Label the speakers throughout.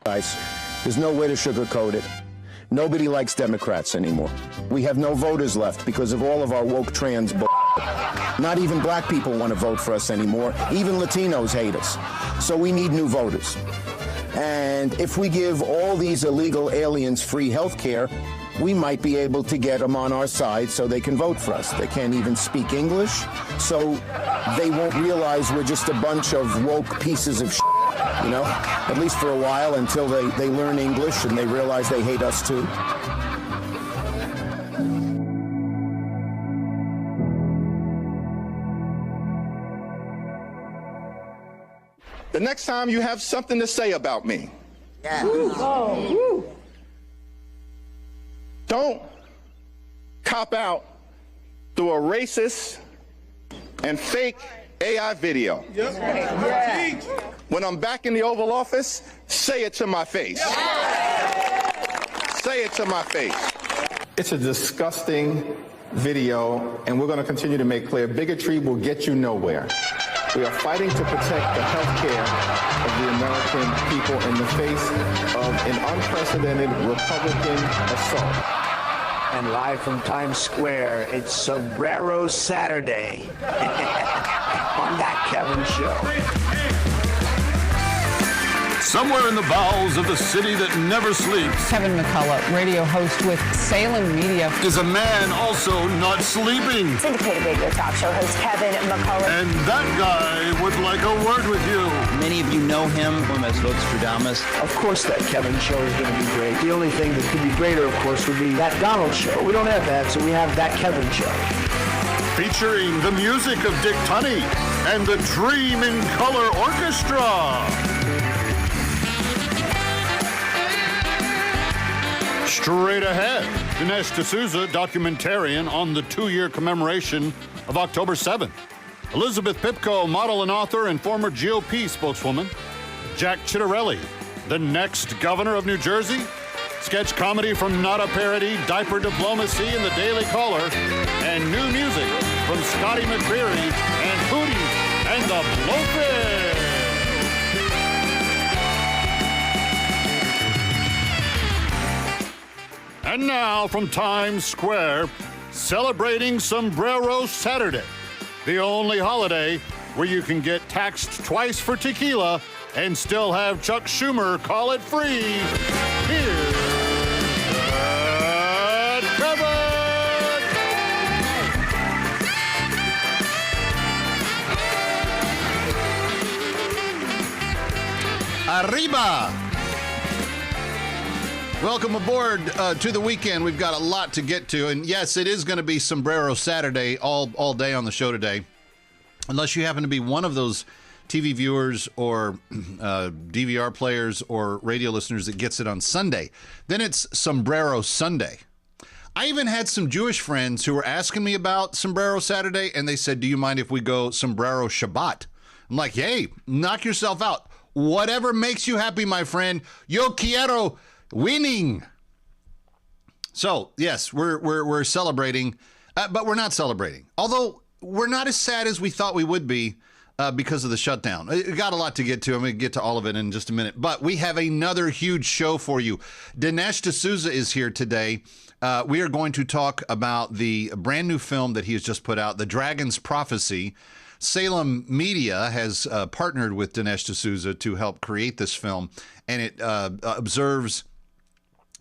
Speaker 1: Guys, there's no way to sugarcoat it. Nobody likes Democrats anymore. We have no voters left because of all of our woke trans bull. Not even black people want to vote for us anymore. Even Latinos hate us. So we need new voters. And if we give all these illegal aliens free health care, we might be able to get them on our side so they can vote for us. They can't even speak English, so they won't realize we're just a bunch of woke pieces of shit, you know, at least for a while until they learn English and they realize they hate us too.
Speaker 2: The next time you have something to say about me, don't cop out through a racist and fake AI video. When I'm back in the Oval Office, say it to my face. Say it to my face. It's a disgusting video, and we're going to continue to make clear bigotry will get you nowhere. We are fighting to protect the health care of the American people in the face of an unprecedented Republican assault.
Speaker 3: And live from Times Square, it's Sombrero Saturday on That Kevin Show.
Speaker 4: Somewhere in the bowels of the city that never sleeps,
Speaker 5: Kevin McCullough, radio host with Salem Media,
Speaker 4: is a man also not sleeping.
Speaker 6: Syndicated radio talk show host Kevin McCullough.
Speaker 4: And that guy would like a word with you.
Speaker 7: Many of you know him as Vostradamus.
Speaker 3: Of course that Kevin Show is going to be great. The only thing that could be greater, of course, would be That Donald Show. We don't have that, so we have That Kevin Show.
Speaker 4: Featuring the music of Dick Tunney and the Dream in Color Orchestra. Straight ahead, Dinesh D'Souza, documentarian on the 2-year commemoration of October 7th. Elizabeth Pipko, model and author and former GOP spokeswoman. Jack Ciattarelli, the next governor of New Jersey. Sketch comedy from Not a Parody, Diaper Diplomacy, and the Daily Caller. And new music from Scotty McCreery and Hootie and the Blowfish. And now from Times Square, celebrating Sombrero Saturday, the only holiday where you can get taxed twice for tequila and still have Chuck Schumer call it free. Here's Kevin! Arriba! Welcome aboard to the weekend. We've got a lot to get to. And yes, it is going to be Sombrero Saturday all day on the show today. Unless you happen to be one of those TV viewers or DVR players or radio listeners that gets it on Sunday. Then it's Sombrero Sunday. I even had some Jewish friends who were asking me about Sombrero Saturday, and they said, do you mind if we go Sombrero Shabbat? I'm like, hey, knock yourself out. Whatever makes you happy, my friend. Yo quiero winning. So, yes, we're celebrating, but we're not celebrating. Although we're not as sad as we thought we would be because of the shutdown. We got a lot to get to. I'm going to get to all of it in just a minute. But we have another huge show for you. Dinesh D'Souza is here today. We are going to talk about the brand new film that he has just put out, The Dragon's Prophecy. Salem Media has partnered with Dinesh D'Souza to help create this film, and it observes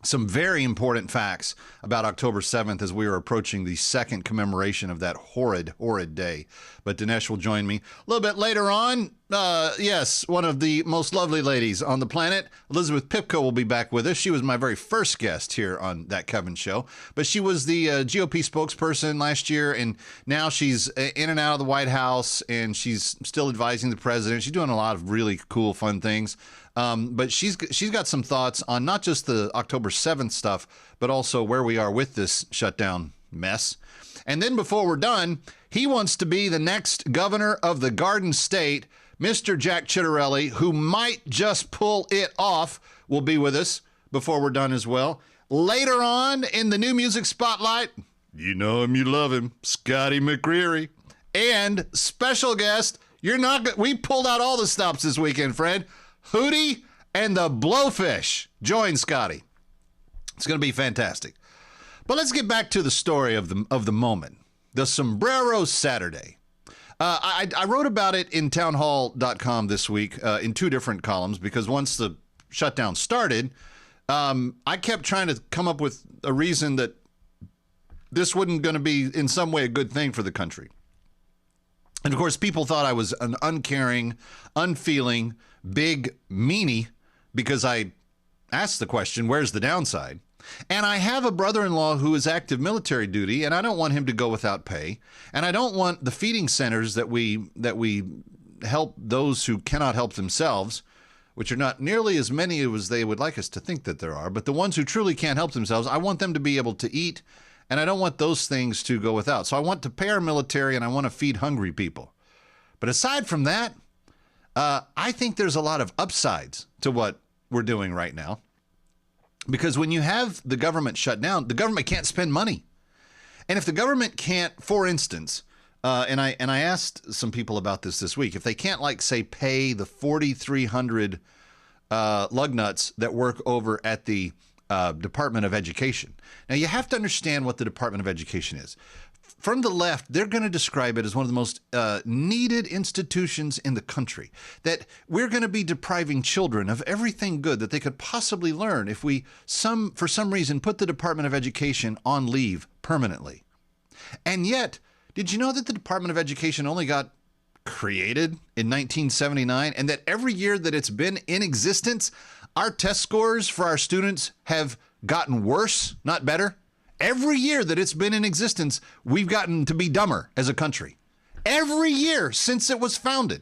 Speaker 4: some very important facts about October 7th as we are approaching the second commemoration of that horrid day. But Dinesh will join me a little bit later on. Yes, one of the most lovely ladies on the planet, Elizabeth Pipko, will be back with us. She was my very first guest here on That Kevin Show. But she was the GOP spokesperson last year, and now she's in and out of the White House, and she's still advising the president. She's doing a lot of really cool, fun things. But she's got some thoughts on not just the October 7th stuff, but also where we are with this shutdown mess. And then before we're done, he wants to be the next governor of the Garden State. Mr. Jack Ciattarelli, who might just pull it off, will be with us before we're done as well. Later on in the new music spotlight, you know him, you love him, Scotty McCreery. And special guest, we pulled out all the stops this weekend, Fred. Hootie and the Blowfish join Scotty. It's going to be fantastic. But let's get back to the story of the moment, the Sombrero Saturday. I wrote about it in townhall.com this week in two different columns because once the shutdown started, I kept trying to come up with a reason that this wasn't going to be in some way a good thing for the country. And of course, people thought I was an uncaring, unfeeling, big meanie because I asked the question, where's the downside? And I have a brother-in-law who is active military duty, and I don't want him to go without pay. And I don't want the feeding centers that we help those who cannot help themselves, which are not nearly as many as they would like us to think that there are. But the ones who truly can't help themselves, I want them to be able to eat, and I don't want those things to go without. So I want to pay our military, and I want to feed hungry people. But aside from that, I think there's a lot of upsides to what we're doing right now. Because when you have the government shut down, the government can't spend money. And if the government can't, for instance, and I asked some people about this week, if they can't, like, say, pay the 4,300 lug nuts that work over at the Department of Education. Now, you have to understand what the Department of Education is. From the left, they're going to describe it as one of the most needed institutions in the country, that we're going to be depriving children of everything good that they could possibly learn if we, for some reason, put the Department of Education on leave permanently. And yet, did you know that the Department of Education only got created in 1979, and that every year that it's been in existence, our test scores for our students have gotten worse, not better? Every year that it's been in existence, we've gotten to be dumber as a country. Every year since it was founded.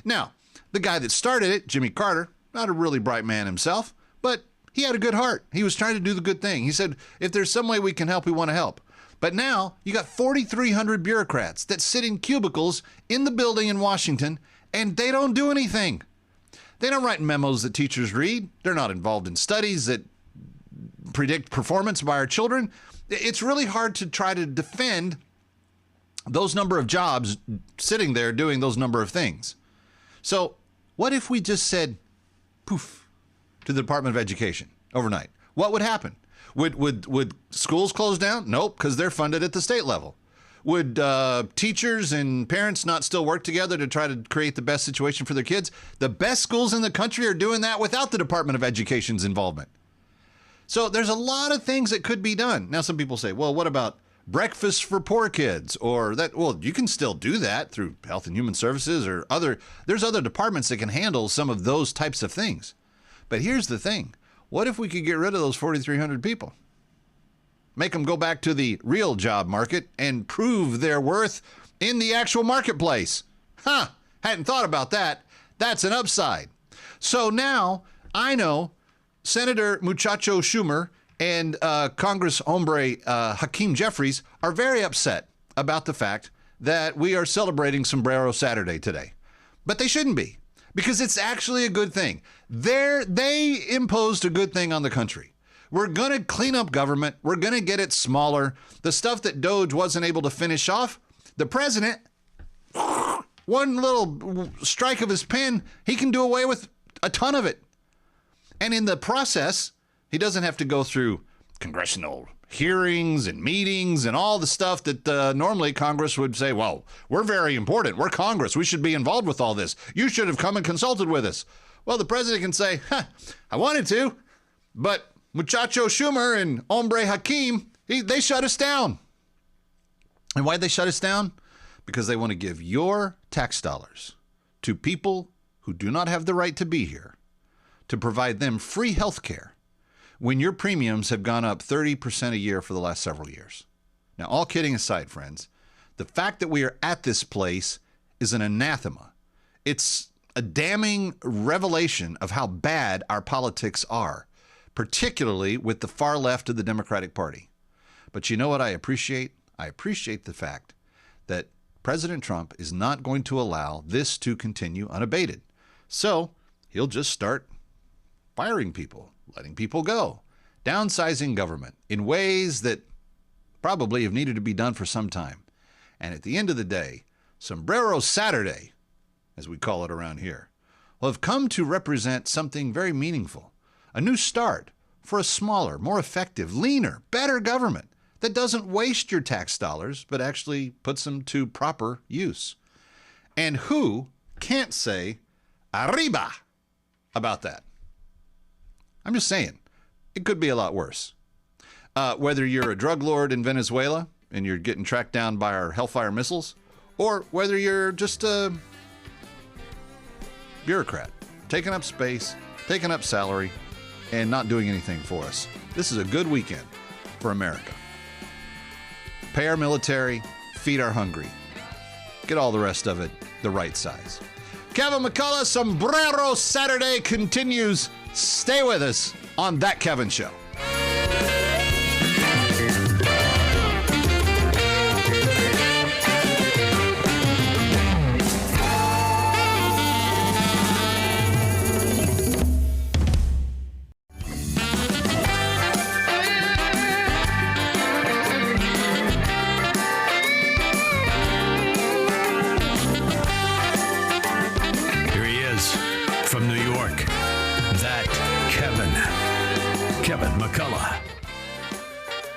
Speaker 4: Now, the guy that started it, Jimmy Carter, not a really bright man himself, but he had a good heart. He was trying to do the good thing. He said, if there's some way we can help, we want to help. But now you got 4,300 bureaucrats that sit in cubicles in the building in Washington, and they don't do anything. They don't write memos that teachers read. They're not involved in studies that predict performance by our children. It's really hard to try to defend those number of jobs sitting there doing those number of things. So what if we just said poof to the Department of Education overnight? What would happen? Would schools close down? Nope, because they're funded at the state level. Would teachers and parents not still work together to try to create the best situation for their kids? The best schools in the country are doing that without the Department of Education's involvement. So there's a lot of things that could be done. Now, some people say, well, what about breakfast for poor kids? Or that, well, you can still do that through Health and Human Services or there's other departments that can handle some of those types of things. But here's the thing. What if we could get rid of those 4,300 people? Make them go back to the real job market and prove their worth in the actual marketplace. Hadn't thought about that. That's an upside. So now I know Senator Muchacho Schumer and Congress hombre Hakeem Jeffries are very upset about the fact that we are celebrating Sombrero Saturday today. But they shouldn't be, because it's actually a good thing. They imposed a good thing on the country. We're going to clean up government. We're going to get it smaller. The stuff that Doge wasn't able to finish off, the president, one little strike of his pen, he can do away with a ton of it. And in the process, he doesn't have to go through congressional hearings and meetings and all the stuff that normally Congress would say, well, we're very important. We're Congress. We should be involved with all this. You should have come and consulted with us. Well, the president can say, I wanted to, but Muchacho Schumer and hombre Hakeem, they shut us down. And why'd they shut us down? Because they want to give your tax dollars to people who do not have the right to be here, to provide them free health care when your premiums have gone up 30% a year for the last several years. Now, all kidding aside, friends, the fact that we are at this place is an anathema. It's a damning revelation of how bad our politics are, particularly with the far left of the Democratic Party. But you know what I appreciate? I appreciate the fact that President Trump is not going to allow this to continue unabated. So he'll just start firing people, letting people go, downsizing government in ways that probably have needed to be done for some time. And at the end of the day, Sombrero Saturday, as we call it around here, have come to represent something very meaningful, a new start for a smaller, more effective, leaner, better government that doesn't waste your tax dollars, but actually puts them to proper use. And who can't say arriba about that? I'm just saying, it could be a lot worse. Whether you're a drug lord in Venezuela and you're getting tracked down by our Hellfire missiles, or whether you're just a bureaucrat, taking up space, taking up salary, and not doing anything for us. This is a good weekend for America. Pay our military, feed our hungry. Get all the rest of it the right size. Kevin McCullough, Sombrero Saturday continues. Stay with us on That Kevin Show.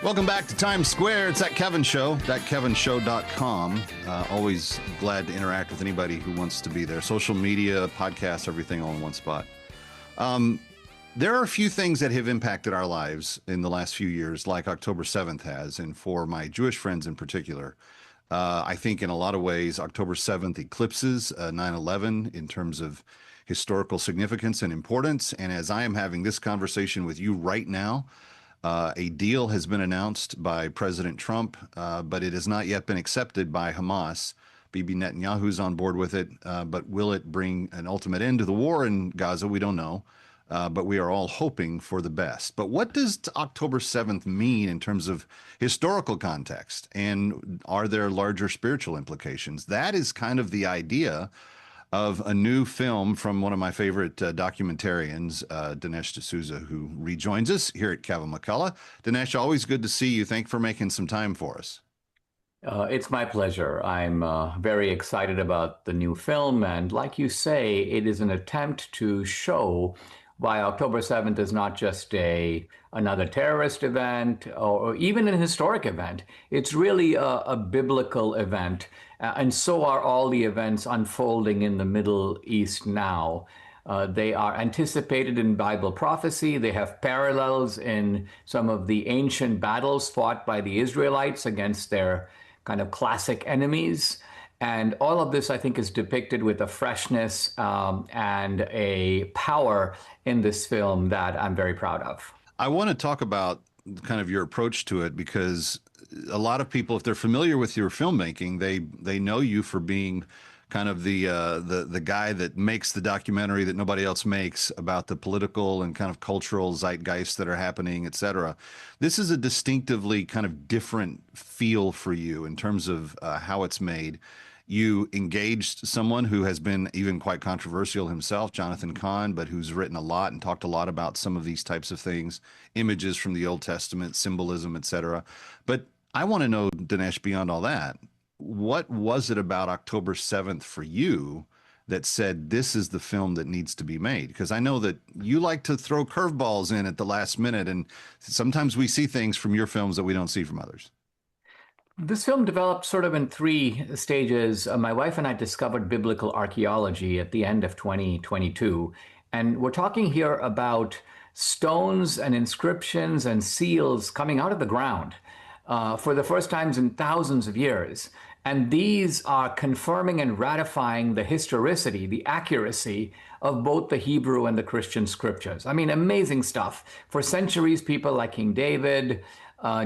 Speaker 4: Welcome back to Times Square. It's That Kevin Show, thatkevinshow.com. Always glad to interact with anybody who wants to be there. Social media, podcasts, everything all in one spot. There are a few things that have impacted our lives in the last few years, like October 7th has, and for my Jewish friends in particular. I think in a lot of ways, October 7th eclipses 9/11 in terms of historical significance and importance. And as I am having this conversation with you right now, a deal has been announced by President Trump, but it has not yet been accepted by Hamas. Bibi Netanyahu's on board with it, but will it bring an ultimate end to the war in Gaza? We don't know, but we are all hoping for the best. But what does October 7th mean in terms of historical context? And are there larger spiritual implications? That is kind of the idea of a new film from one of my favorite documentarians, Dinesh D'Souza, who rejoins us here at Kevin McCullough. Dinesh, always good to see you. Thanks for making some time for us.
Speaker 8: It's my pleasure. I'm very excited about the new film. And like you say, it is an attempt to show why October 7th is not just another terrorist event or even an historic event. It's really a biblical event. And so are all the events unfolding in the Middle East now. They are anticipated in Bible prophecy. They have parallels in some of the ancient battles fought by the Israelites against their kind of classic enemies. And all of this, I think, is depicted with a freshness and a power in this film that I'm very proud of.
Speaker 4: I want to talk about kind of your approach to it, because a lot of people, if they're familiar with your filmmaking, they know you for being kind of the guy that makes the documentary that nobody else makes about the political and kind of cultural zeitgeist that are happening, et cetera. This is a distinctively kind of different feel for you in terms of how it's made. You engaged someone who has been even quite controversial himself, Jonathan Cahn, but who's written a lot and talked a lot about some of these types of things, images from the Old Testament, symbolism, et cetera. But I want to know, Dinesh, beyond all that, what was it about October 7th for you that said this is the film that needs to be made? Because I know that you like to throw curveballs in at the last minute, and sometimes we see things from your films that we don't see from others.
Speaker 8: This film developed sort of in three stages. My wife and I discovered biblical archaeology at the end of 2022. And we're talking here about stones and inscriptions and seals coming out of the ground for the first times in thousands of years. And these are confirming and ratifying the historicity, the accuracy of both the Hebrew and the Christian scriptures. I mean, amazing stuff. For centuries, people like King David,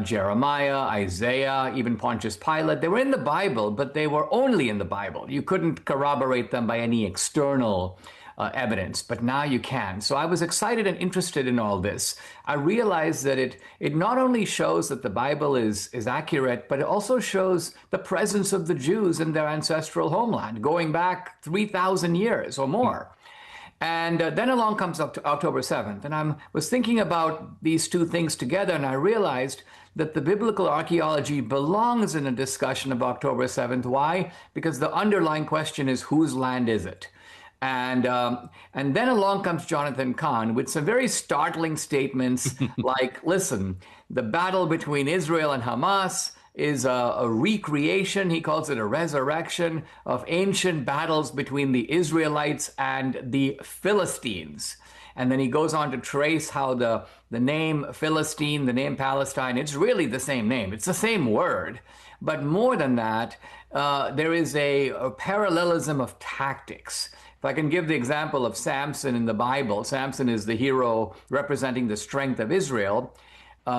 Speaker 8: Jeremiah, Isaiah, even Pontius Pilate, they were in the Bible, but they were only in the Bible. You couldn't corroborate them by any external evidence, but now you can. So I was excited and interested in all this. I realized that it not only shows that the Bible is accurate, but it also shows the presence of the Jews in their ancestral homeland, going back 3,000 years or more. And then along comes October 7th. And I was thinking about these two things together, and I realized that the biblical archaeology belongs in a discussion of October 7th. Why? Because the underlying question is, whose land is it? And then along comes Jonathan Cahn with some very startling statements like, listen, the battle between Israel and Hamas is a recreation, he calls it a resurrection, of ancient battles between the Israelites and the Philistines. And then he goes on to trace how the name Philistine, the name Palestine, it's really the same name. It's the same word. But more than that, there is a parallelism of tactics. If I can give the example of Samson in the Bible, Samson is the hero representing the strength of Israel.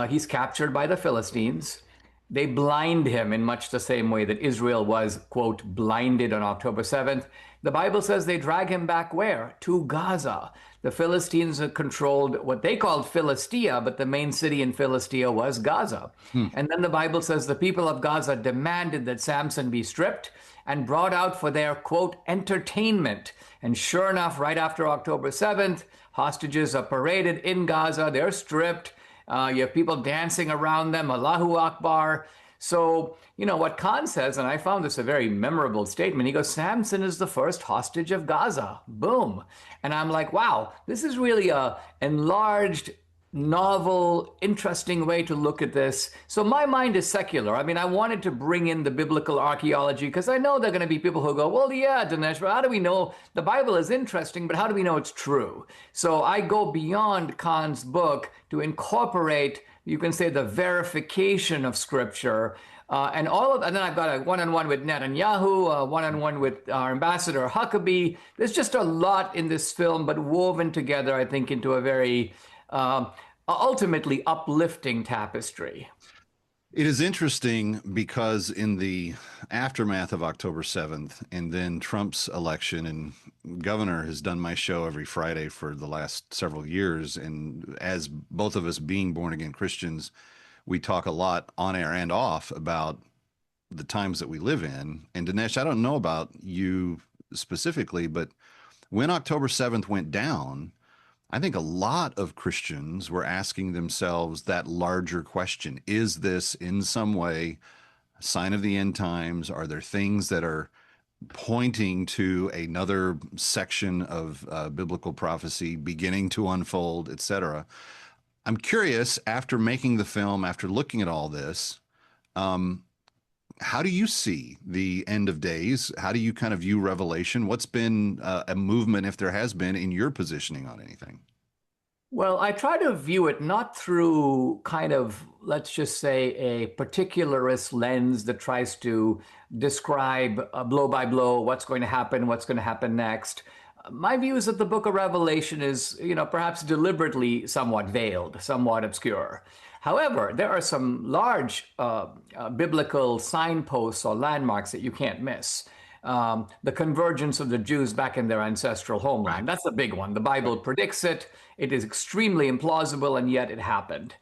Speaker 8: He's captured by the Philistines. They blind him in much the same way that Israel was, quote, blinded on October 7th. The Bible says they drag him back where? To Gaza. The Philistines controlled what they called Philistia, but the main city in Philistia was Gaza. And then the Bible says the people of Gaza demanded that Samson be stripped and brought out for their, quote, entertainment. And sure enough, right after October 7th, hostages are paraded in Gaza. They're stripped. You have people dancing around them, Allahu Akbar. So, you know, what Khan says, and I found this a very memorable statement, he goes, Samson is the first hostage of Gaza. Boom. And I'm like, wow, this is really a enlarged, novel, interesting way to look at this. So my mind is secular. I mean, I wanted to bring in the biblical archaeology because I know there are going to be people who go, well, yeah, Dinesh, but how do we know the Bible is interesting, but how do we know it's true? So I go beyond Khan's book to incorporate, you can say, the verification of scripture. And then I've got a one-on-one with Netanyahu, a one-on-one with our ambassador Huckabee. There's just a lot in this film, but woven together, I think, into a very ultimately uplifting tapestry.
Speaker 4: It is interesting because in the aftermath of October 7th and then Trump's election, and Governor has done my show every Friday for the last several years. And as both of us being born again Christians, we talk a lot on air and off about the times that we live in. And Dinesh, I don't know about you specifically, but when October 7th went down, I think a lot of Christians were asking themselves that larger question. Is this in some way a sign of the end times? Are there things that are pointing to another section of biblical prophecy beginning to unfold, etc.? I'm curious, after making the film, after looking at all this, how do you see the end of days? How do you kind of view Revelation? What's been a movement, if there has been, in your positioning on anything?
Speaker 8: Well, I try to view it not through kind of, let's just say, a particularist lens that tries to describe blow by blow what's going to happen next. My view is that the book of Revelation is, perhaps deliberately somewhat veiled, somewhat obscure. However, there are some large biblical signposts or landmarks that you can't miss. The convergence of the Jews back in their ancestral homeland. That's the big one. The Bible predicts it. It is extremely implausible, and yet it happened.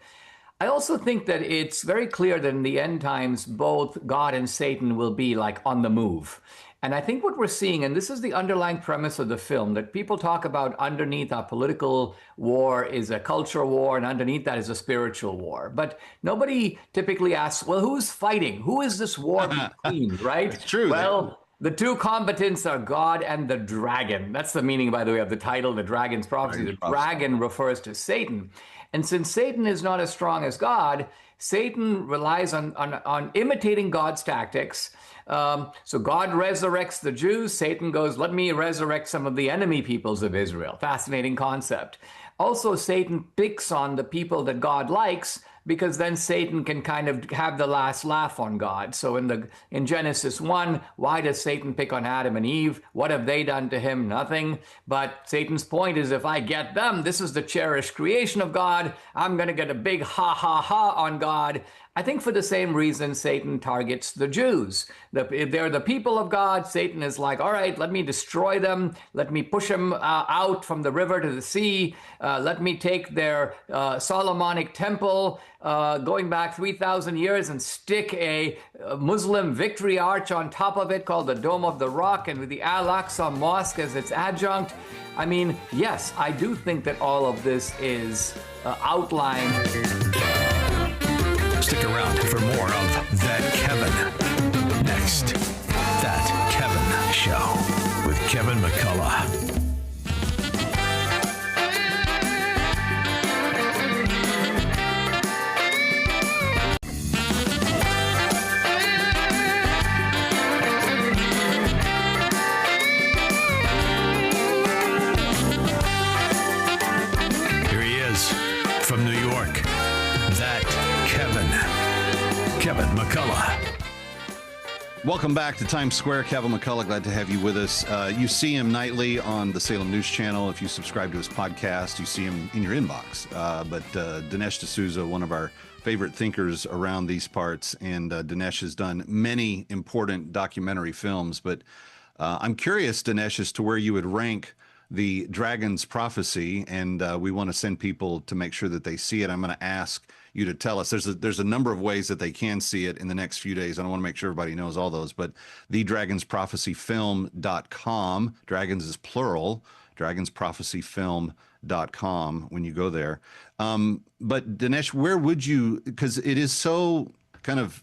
Speaker 8: I also think that it's very clear that in the end times, both God and Satan will be like on the move. And I think what we're seeing, and this is the underlying premise of the film, that people talk about underneath our political war is a cultural war, and underneath that is a spiritual war. But nobody typically asks, well, who's fighting? Who is this war between, right?
Speaker 4: It's true.
Speaker 8: Well, the two combatants are God and the dragon. That's the meaning, by the way, of the title, The Dragon's Prophecy. The dragon refers to Satan. And since Satan is not as strong as God, Satan relies on imitating God's tactics. So God resurrects the Jews. Satan goes, let me resurrect some of the enemy peoples of Israel. Fascinating concept. Also, Satan picks on the people that God likes, because then Satan can kind of have the last laugh on God. So in Genesis 1, why does Satan pick on Adam and Eve? What have they done to him? Nothing. But Satan's point is, if I get them, this is the cherished creation of God, I'm going to get a big ha ha ha on God. I think for the same reason Satan targets the Jews. If they're the people of God, Satan is like, all right, let me destroy them. Let me push them out from the river to the sea. Let me take their Solomonic temple going back 3,000 years and stick a Muslim victory arch on top of it called the Dome of the Rock, and with the Al-Aqsa Mosque as its adjunct. I mean, yes, I do think that all of this is outlined.
Speaker 9: Stick around for more of That Kevin. Next, That Kevin Show with Kevin McCullough.
Speaker 4: Welcome back to Times Square. Kevin McCullough, glad to have you with us. You see him nightly on the Salem News Channel. If you subscribe to his podcast, you see him in your inbox. But Dinesh D'Souza, one of our favorite thinkers around these parts, and Dinesh has done many important documentary films. But I'm curious, Dinesh, as to where you would rank the Dragon's Prophecy, and we want to send people to make sure that they see it. I'm going to ask you to tell us. There's a number of ways that they can see it in the next few days. I don't want to make sure everybody knows all those, but thedragonsprophecyfilm.com. Dragons is plural. Dragonsprophecyfilm.com when you go there. But Dinesh, where would you, because it is so kind of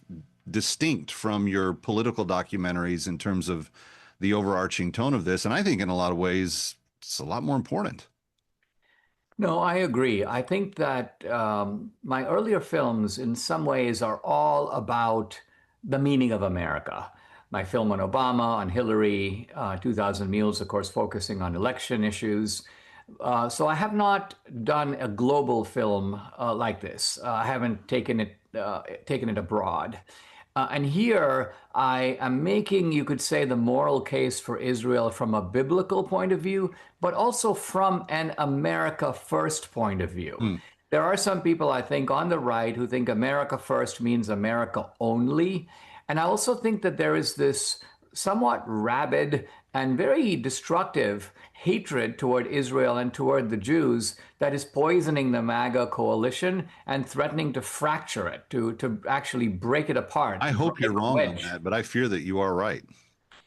Speaker 4: distinct from your political documentaries in terms of the overarching tone of this, and I think in a lot of ways it's a lot more important.
Speaker 8: No, I agree. I think that my earlier films, in some ways, are all about the meaning of America. My film on Obama, on Hillary, 2000 Mules, of course, focusing on election issues. So I have not done a global film like this. I haven't taken it abroad. And here I am making, you could say, the moral case for Israel from a biblical point of view, but also from an America First point of view. There are some people, I think, on the right who think America First means America only. And I also think that there is this somewhat rabid and very destructive hatred toward Israel and toward the Jews that is poisoning the MAGA coalition and threatening to fracture it, to actually break it apart.
Speaker 4: I hope you're wrong on that, but I fear that you are right.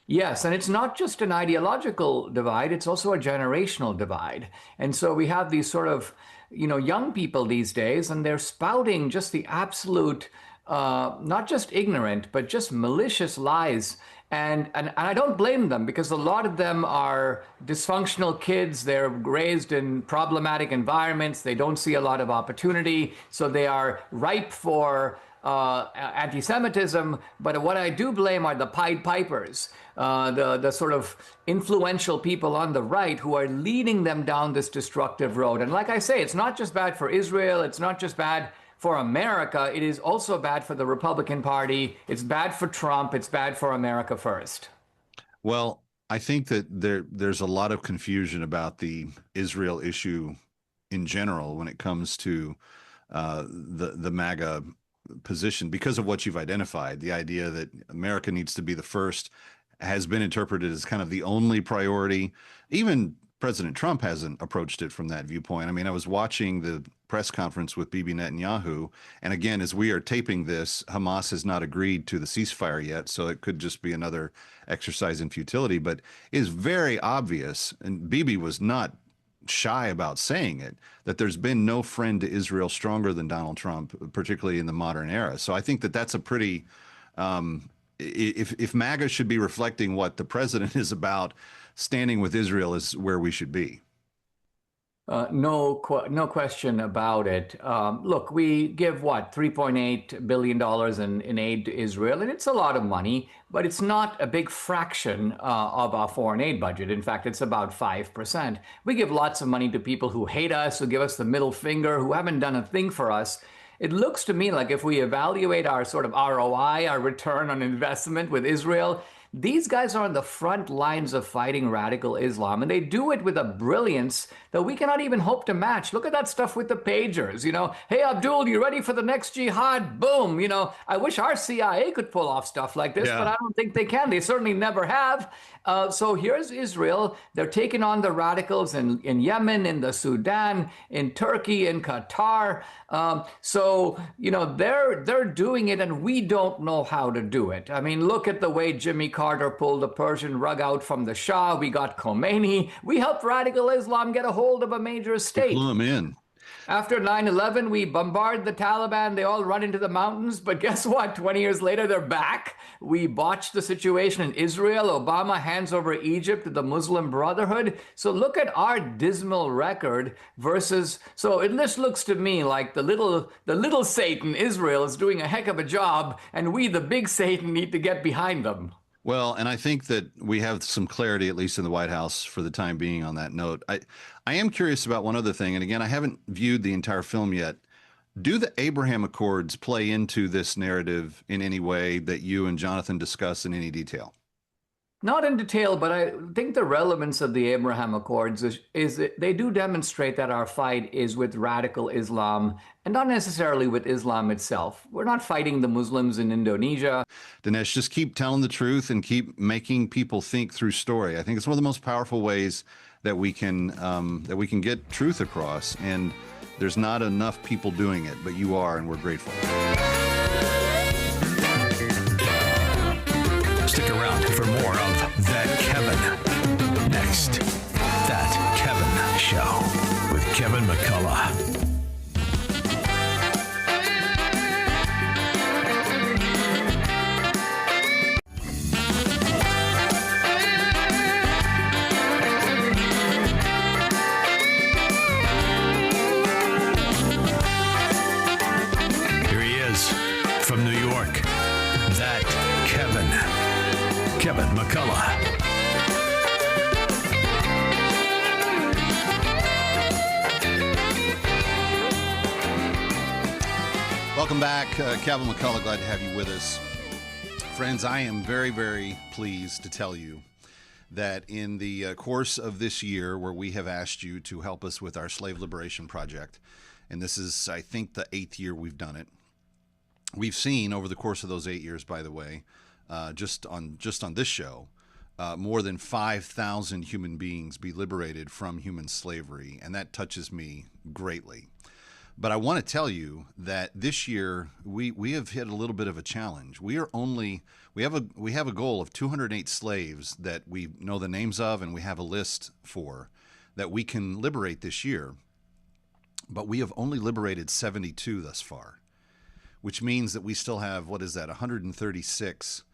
Speaker 8: Yes, and it's not just an ideological divide, it's also a generational divide. And so we have these sort of, young people these days, and they're spouting just the absolute, not just ignorant, but just malicious lies. And I don't blame them, because a lot of them are dysfunctional kids. They're raised in problematic environments. They don't see a lot of opportunity. So they are ripe for anti-Semitism. But what I do blame are the Pied Pipers, the sort of influential people on the right who are leading them down this destructive road. And like I say, it's not just bad for Israel. It's not just bad for America. It is also bad for the Republican Party. It's bad for Trump. It's bad for America First.
Speaker 4: Well, I think that there's a lot of confusion about the Israel issue in general when it comes to the MAGA position, because of what you've identified. The idea that America needs to be the first has been interpreted as kind of the only priority. Even President Trump hasn't approached it from that viewpoint. I mean, I was watching the press conference with Bibi Netanyahu, and again, as we are taping this, Hamas has not agreed to the ceasefire yet, so it could just be another exercise in futility, but it is very obvious, and Bibi was not shy about saying it, that there's been no friend to Israel stronger than Donald Trump, particularly in the modern era. So I think that that's a pretty, if MAGA should be reflecting what the president is about, standing with Israel is where we should be.
Speaker 8: No question about it. Look, we give, $3.8 billion in aid to Israel, and it's a lot of money, but it's not a big fraction of our foreign aid budget. In fact, it's about 5%. We give lots of money to people who hate us, who give us the middle finger, who haven't done a thing for us. It looks to me like if we evaluate our sort of ROI, our return on investment with Israel, these guys are on the front lines of fighting radical Islam, and they do it with a brilliance that we cannot even hope to match. Look at that stuff with the pagers, Hey, Abdul, you ready for the next jihad? Boom, I wish our CIA could pull off stuff like this, but I don't think they can. They certainly never have. So here's Israel. They're taking on the radicals in Yemen, in the Sudan, in Turkey, in Qatar. They're doing it, and we don't know how to do it. I mean, look at the way Jimmy Carter pulled the Persian rug out from the Shah. We got Khomeini. We helped radical Islam get a hold of a major state.
Speaker 4: Blew them in.
Speaker 8: After 9/11, we bombard the Taliban. They all run into the mountains. But guess what? 20 years later, they're back. We botched the situation in Israel. Obama hands over Egypt to the Muslim Brotherhood. So look at our dismal record versus. So it just looks to me like the little Satan, Israel, is doing a heck of a job, and we, the big Satan, need to get behind them.
Speaker 4: Well, and I think that we have some clarity, at least in the White House, for the time being on that note. I am curious about one other thing, and again, I haven't viewed the entire film yet. Do the Abraham Accords play into this narrative in any way that you and Jonathan discuss in any detail?
Speaker 8: Not in detail, but I think the relevance of the Abraham Accords is that they do demonstrate that our fight is with radical Islam and not necessarily with Islam itself. We're not fighting the Muslims in Indonesia.
Speaker 4: Dinesh, just keep telling the truth and keep making people think through story. I think it's one of the most powerful ways that we can get truth across, and there's not enough people doing it, but you are, and we're grateful.
Speaker 9: Stick around for more of That Kevin. Next, That Kevin Show with Kevin McCullough. Here he is from New York. That Kevin McCullough.
Speaker 4: Welcome back. Kevin McCullough, glad to have you with us. Friends, I am very, very pleased to tell you that in the course of this year, where we have asked you to help us with our slave liberation project, and this is, I think, the 8th year we've done it, we've seen over the course of those 8 years, by the way, just on this show, more than 5,000 human beings be liberated from human slavery, and that touches me greatly. But I want to tell you that this year we have hit a little bit of a challenge. We have a goal of 208 slaves that we know the names of, and we have a list for that we can liberate this year. But we have only liberated 72 thus far, which means that we still have, 136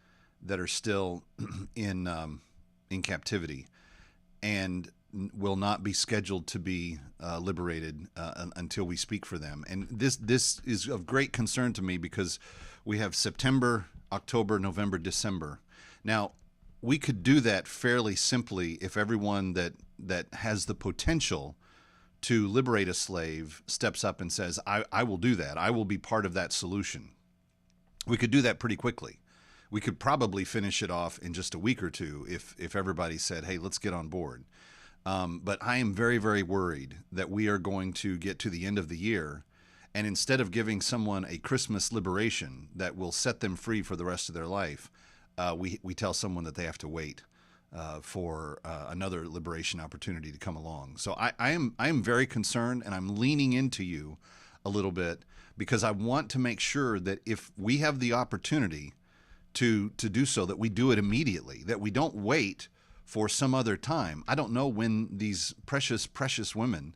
Speaker 4: that are still in captivity and will not be scheduled to be liberated until we speak for them. And this is of great concern to me because we have September, October, November, December. Now, we could do that fairly simply if everyone that has the potential to liberate a slave steps up and says, I will do that. I will be part of that solution. We could do that pretty quickly. We could probably finish it off in just a week or two if everybody said, hey, let's get on board. But I am very, very worried that we are going to get to the end of the year, and instead of giving someone a Christmas liberation that will set them free for the rest of their life, we tell someone that they have to wait for another liberation opportunity to come along. So I am very concerned, and I'm leaning into you a little bit because I want to make sure that if we have the opportunity to do so, that we do it immediately, that we don't wait for some other time. I don't know when these precious, precious women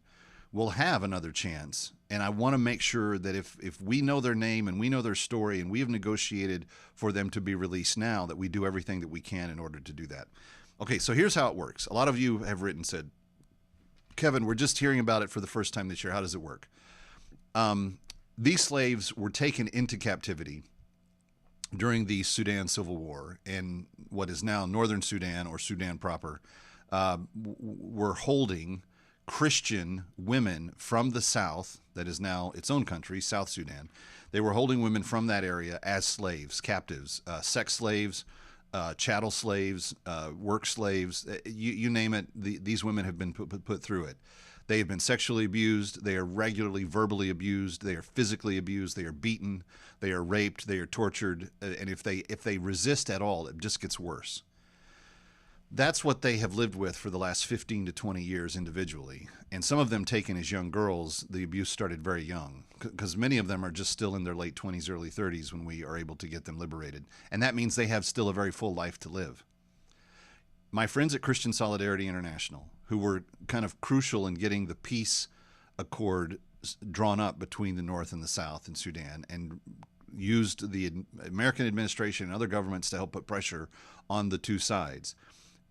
Speaker 4: will have another chance. And I want to make sure that if we know their name and we know their story and we have negotiated for them to be released now, that we do everything that we can in order to do that. Okay, so here's how it works. A lot of you have written, said, Kevin, we're just hearing about it for the first time this year. How does it work? These slaves were taken into captivity during the Sudan Civil War, and what is now Northern Sudan or Sudan proper, were holding Christian women from the South, that is now its own country, South Sudan. They were holding women from that area as slaves, captives, sex slaves, chattel slaves, work slaves, you name it, these women have been put through it. They have been sexually abused. They are regularly verbally abused. They are physically abused. They are beaten. They are raped. They are tortured. And if they resist at all, it just gets worse. That's what they have lived with for the last 15 to 20 years individually. And some of them taken as young girls, the abuse started very young because many of them are just still in their late 20s, early 30s when we are able to get them liberated. And that means they have still a very full life to live. My friends at Christian Solidarity International, who were kind of crucial in getting the peace accord drawn up between the North and the South in Sudan and used the American administration and other governments to help put pressure on the two sides,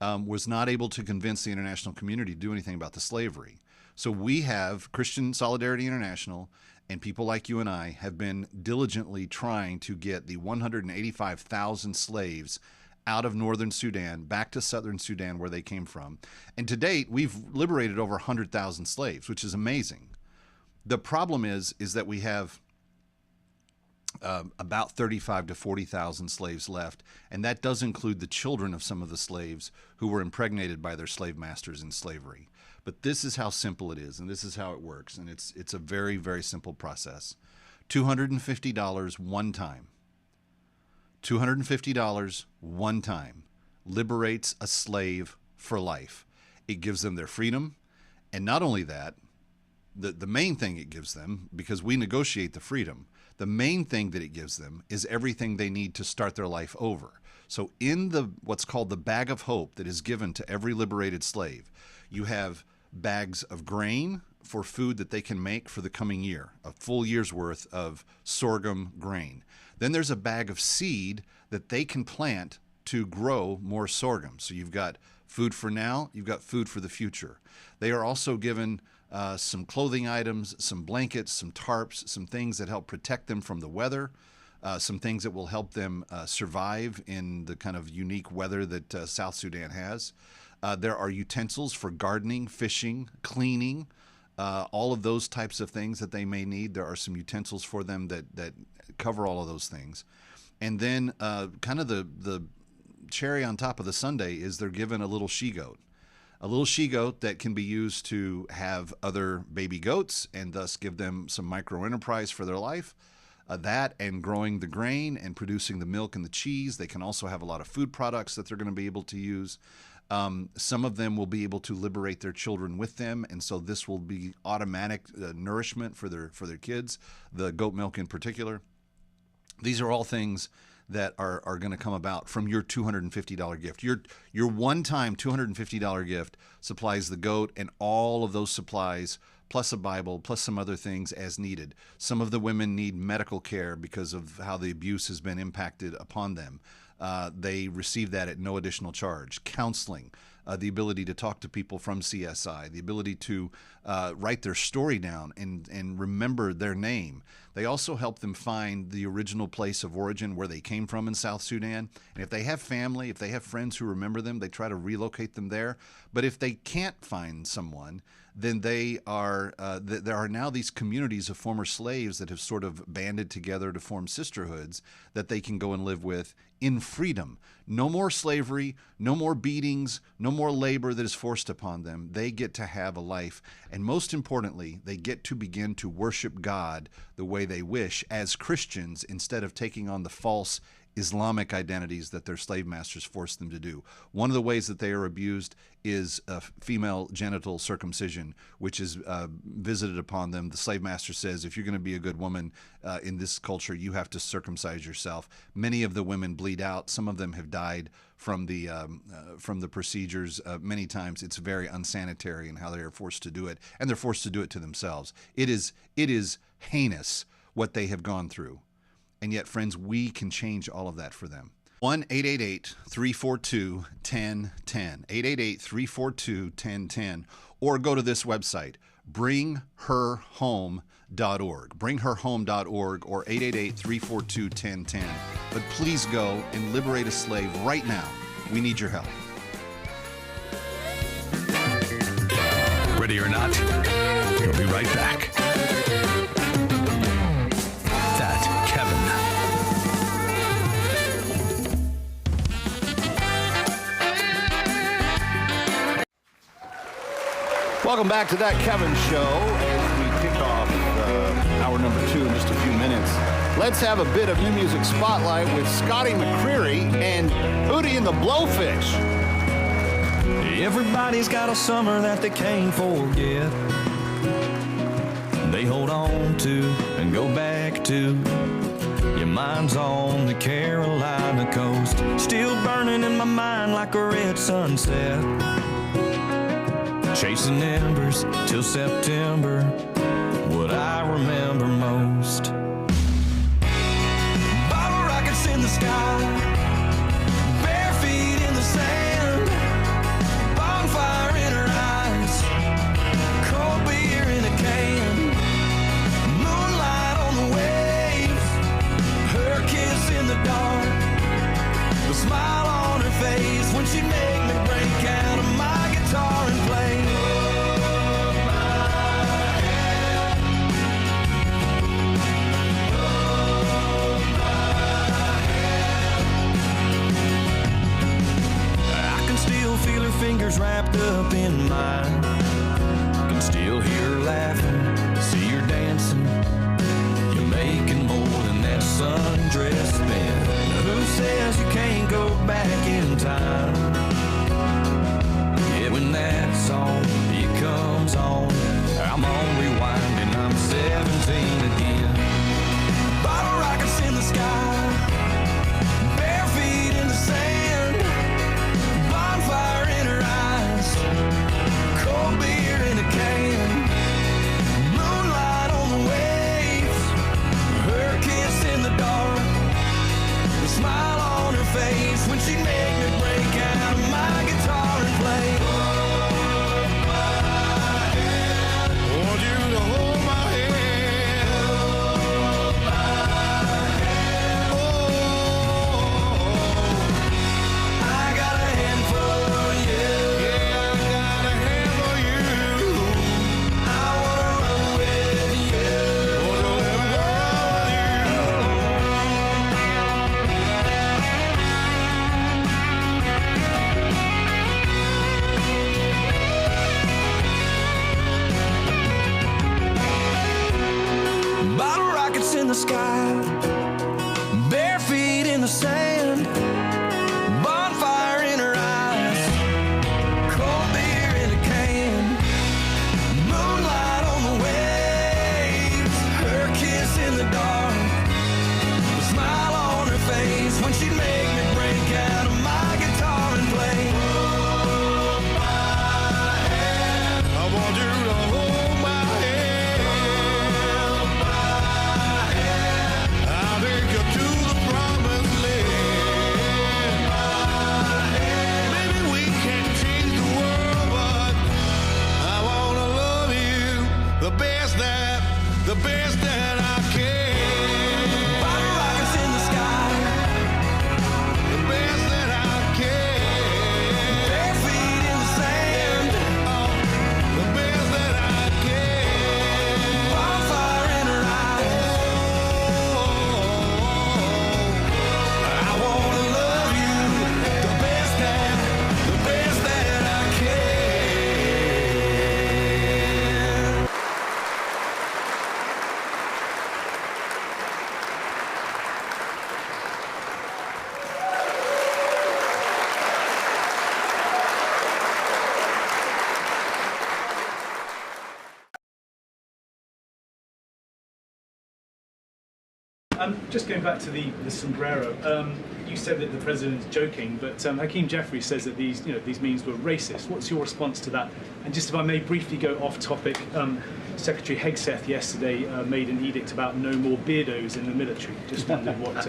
Speaker 4: was not able to convince the international community to do anything about the slavery. So we have Christian Solidarity International and people like you and I have been diligently trying to get the 185,000 slaves out of northern Sudan back to southern Sudan where they came from. And to date, we've liberated over 100,000 slaves, which is amazing. The problem is that we have about 35 to 40,000 slaves left, and that does include the children of some of the slaves who were impregnated by their slave masters in slavery. But this is how simple it is, and this is how it works, and it's a very, very simple process. $250 one time. $250 one time liberates a slave for life. It gives them their freedom, and not only that, the main thing it gives them, because we negotiate the freedom, the main thing that it gives them is everything they need to start their life over. So in what's called the bag of hope that is given to every liberated slave, you have bags of grain for food that they can make for the coming year, a full year's worth of sorghum grain. Then there's a bag of seed that they can plant to grow more sorghum. So you've got food for now, you've got food for the future. They are also given some clothing items, some blankets, some tarps, some things that help protect them from the weather, some things that will help them survive in the kind of unique weather that South Sudan has. There are utensils for gardening, fishing, cleaning, all of those types of things that they may need. There are some utensils for them that cover all of those things. And then kind of the cherry on top of the sundae is they're given a little she-goat. A little she-goat that can be used to have other baby goats and thus give them some micro-enterprise for their life. That and growing the grain and producing the milk and the cheese. They can also have a lot of food products that they're going to be able to use. Some of them will be able to liberate their children with them, and so this will be automatic nourishment for their kids, the goat milk in particular. These are all things that are going to come about from your $250 gift. Your one-time $250 gift supplies the goat and all of those supplies, plus a Bible, plus some other things as needed. Some of the women need medical care because of how the abuse has been impacted upon them. They receive that at no additional charge. Counseling, the ability to talk to people from CSI, the ability to write their story down and remember their name. They also help them find the original place of origin where they came from in South Sudan. And if they have family, if they have friends who remember them, they try to relocate them there. But if they can't find someone, then there are now these communities of former slaves that have sort of banded together to form sisterhoods that they can go and live with in freedom. No more slavery, no more beatings, no more labor that is forced upon them. They get to have a life. And most importantly, they get to begin to worship God the way they wish as Christians instead of taking on the false Islamic identities that their slave masters forced them to do. One of the ways that they are abused is female genital circumcision, which is visited upon them. The slave master says, if you're going to be a good woman in this culture, you have to circumcise yourself. Many of the women bleed out. Some of them have died from the procedures. Many times it's very unsanitary in how they are forced to do it, and they're forced to do it to themselves. It is heinous what they have gone through. And yet, friends, we can change all of that for them. 1-888-342-1010. 888-342-1010. Or go to this website, bringherhome.org. Bringherhome.org or 888-342-1010. But please go and liberate a slave right now. We need your help.
Speaker 9: Ready or not, we'll be right back.
Speaker 2: Welcome back to That Kevin Show as we kick off hour number 2 in just a few minutes. Let's have a bit of new music spotlight with Scotty McCreery and Hootie and the Blowfish.
Speaker 10: Everybody's got a summer that they can't forget. They hold on to and go back to. Your mind's on the Carolina coast, still burning in my mind like a red sunset. Chasing embers till September, what I remember most. Bottle rockets in the sky, bare feet in the sand, bonfire in her eyes, cold beer in a can, moonlight on the waves, her kiss in the dark, the smile on her face when she'd make me break out of my guitar and play. fingers wrapped up in mine. Can still hear her laughing, see her dancing. You're making more than that sundress spent. Who says you can't go back in time? Yeah, when that song, it comes on, I'm on rewind and I'm 17 again. Bottle rockets in the sky, bare feet in the sand, bonfire in her eyes, cold beer in a can, moonlight on the waves, her kiss in the dark, the smile on her face when she'd make me break out of my guitar and play. Want you to hold my hand. Oh, I got a hand for you. Yeah, I got a hand for you. I wanna run with you. Wanna run with you. Bottle rockets in the sky, bare feet in the sand, bonfire in her eyes, cold beer in a can, moonlight on the waves, her kiss in the dark, the smile on her face when she'd make me break out of my guitar and play. Hold my hand. I want you to hold my hand. Hold my hand. I'll take you to the promised land. Maybe we can't change the world, but I wanna love you the best that I can. Bottle rockets in the sky, the best that I can. Bare feet in the sand, oh, the best that I can. Bonfire in her eyes, oh, I wanna love you the best that I can.
Speaker 11: Just going back to the sombrero, you said that the president's joking, but Hakeem Jeffries says that these memes were racist. What's your response to that? And just if I may briefly go off topic, Secretary Hegseth yesterday made an edict about no more beardos in the military. Just wondered what.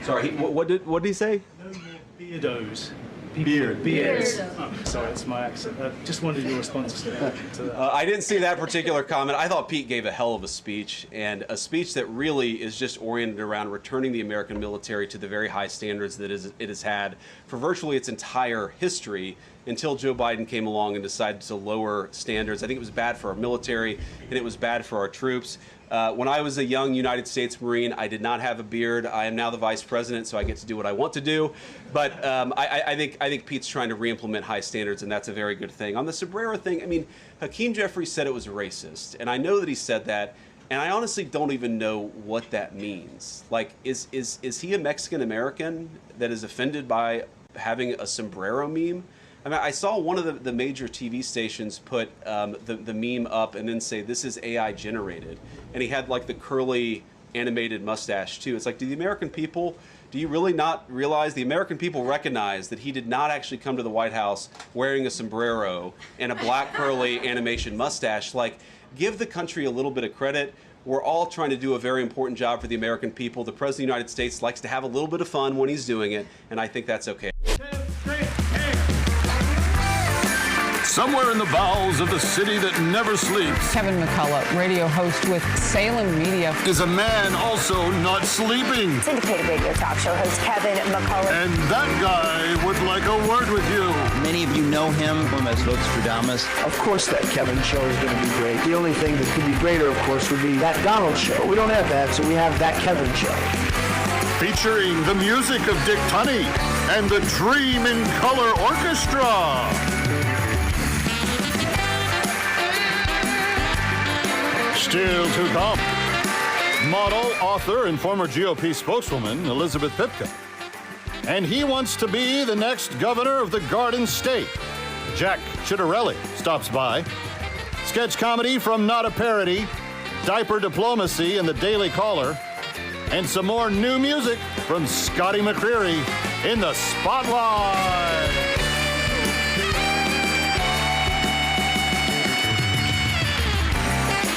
Speaker 12: Sorry, what did he say?
Speaker 11: No more beardos.
Speaker 12: Beards.
Speaker 11: Oh, sorry, it's my accent. Just wondered your response to that.
Speaker 12: I didn't see that particular comment. I thought Pete gave a hell of a speech, and a speech that really is just oriented around returning the American military to the very high standards that it has had for virtually its entire history until Joe Biden came along and decided to lower standards. I think it was bad for our military, and it was bad for our troops. When I was a young United States Marine, I did not have a beard. I am now the vice president, so I get to do what I want to do. But I think Pete's trying to re-implement high standards, and that's a very good thing. On the sombrero thing, I mean, Hakeem Jeffries said it was racist, and I know that he said that, and I honestly don't even know what that means. Like, is he a Mexican American that is offended by having a sombrero meme? I mean, I saw one of the major TV stations put the meme up and then say, this is AI generated. And he had like the curly animated mustache too. It's like, do you really not realize the American people recognize that he did not actually come to the White House wearing a sombrero and a black curly animation mustache? Like, give the country a little bit of credit. We're all trying to do a very important job for the American people. The President of the United States likes to have a little bit of fun when he's doing it, and I think that's okay.
Speaker 9: Somewhere in the bowels of the city that never sleeps,
Speaker 5: Kevin McCullough, radio host with Salem Media,
Speaker 9: is a man also not sleeping.
Speaker 6: Syndicated radio talk show host Kevin McCullough.
Speaker 9: And that guy would like a word with you.
Speaker 7: Many of you know him as Votes-for-Damas.
Speaker 3: Of course that Kevin show is going to be great. The only thing that could be greater, of course, would be that Donald show. We don't have that, so we have that Kevin show.
Speaker 9: Featuring the music of Dick Tunney and the Dream in Color Orchestra.
Speaker 13: Still to come. Model, author, and former GOP spokeswoman Elizabeth Pipko. And he wants to be the next governor of the Garden State. Jack Ciattarelli stops by. Sketch comedy from Not a Parody, diaper diplomacy in the Daily Caller, and some more new music from Scotty McCreery in the Spotlight.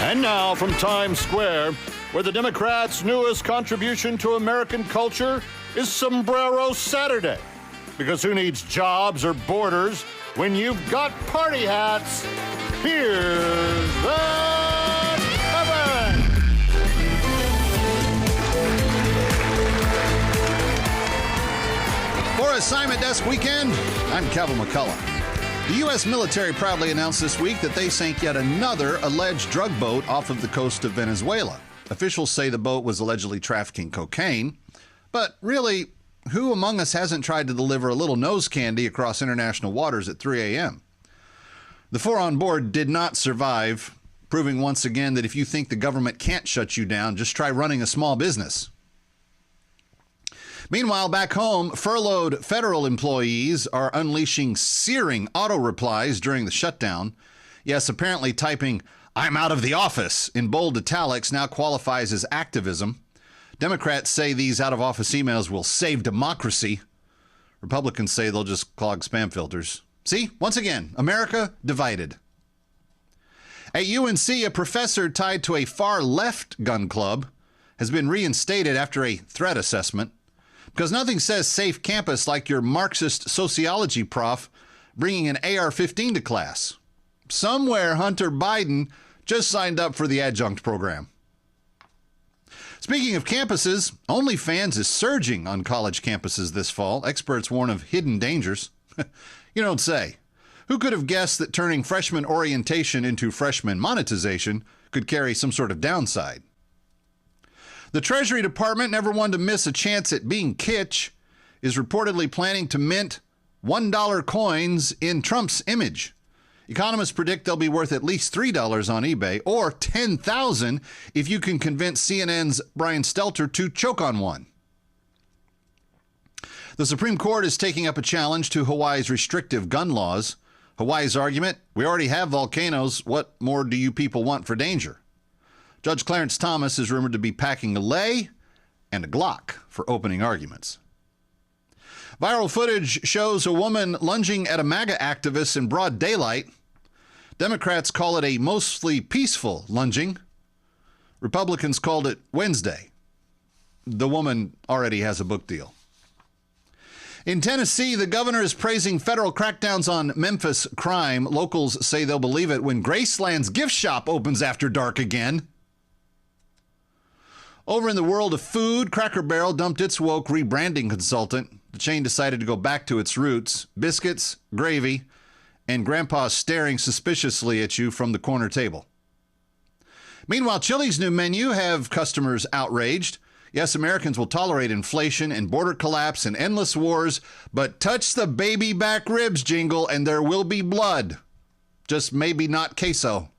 Speaker 13: And now from Times Square, where the Democrats' newest contribution to American culture is Sombrero Saturday. Because who needs jobs or borders when you've got party hats? Here's the Kevin!
Speaker 4: For Assignment Desk Weekend, I'm Kevin McCullough. The U.S. military proudly announced this week that they sank yet another alleged drug boat off of the coast of Venezuela. Officials say the boat was allegedly trafficking cocaine. But really, who among us hasn't tried to deliver a little nose candy across international waters at 3 a.m.? The four on board did not survive, proving once again that if you think the government can't shut you down, just try running a small business. Meanwhile, back home, furloughed federal employees are unleashing searing auto replies during the shutdown. Yes, apparently typing, "I'm out of the office" in bold italics now qualifies as activism. Democrats say these out-of-office emails will save democracy. Republicans say they'll just clog spam filters. See, once again, America divided. At UNC, a professor tied to a far-left gun club has been reinstated after a threat assessment. Because nothing says safe campus like your Marxist sociology prof bringing an AR-15 to class. Somewhere Hunter Biden just signed up for the adjunct program. Speaking of campuses, OnlyFans is surging on college campuses this fall. Experts warn of hidden dangers. You don't say. Who could have guessed that turning freshman orientation into freshman monetization could carry some sort of downside? The Treasury Department, never one to miss a chance at being kitsch, is reportedly planning to mint $1 coins in Trump's image. Economists predict they'll be worth at least $3 on eBay, or $10,000 if you can convince CNN's Brian Stelter to choke on one. The Supreme Court is taking up a challenge to Hawaii's restrictive gun laws. Hawaii's argument, we already have volcanoes. What more do you people want for danger? Judge Clarence Thomas is rumored to be packing a lei and a Glock for opening arguments. Viral footage shows a woman lunging at a MAGA activist in broad daylight. Democrats call it a mostly peaceful lunging. Republicans called it Wednesday. The woman already has a book deal. In Tennessee, the governor is praising federal crackdowns on Memphis crime. Locals say they'll believe it when Graceland's gift shop opens after dark again. Over in the world of food, Cracker Barrel dumped its woke rebranding consultant. The chain decided to go back to its roots: biscuits, gravy, and Grandpa staring suspiciously at you from the corner table. Meanwhile, Chili's new menu have customers outraged. Yes, Americans will tolerate inflation and border collapse and endless wars, but touch the baby back ribs jingle and there will be blood. Just maybe not queso.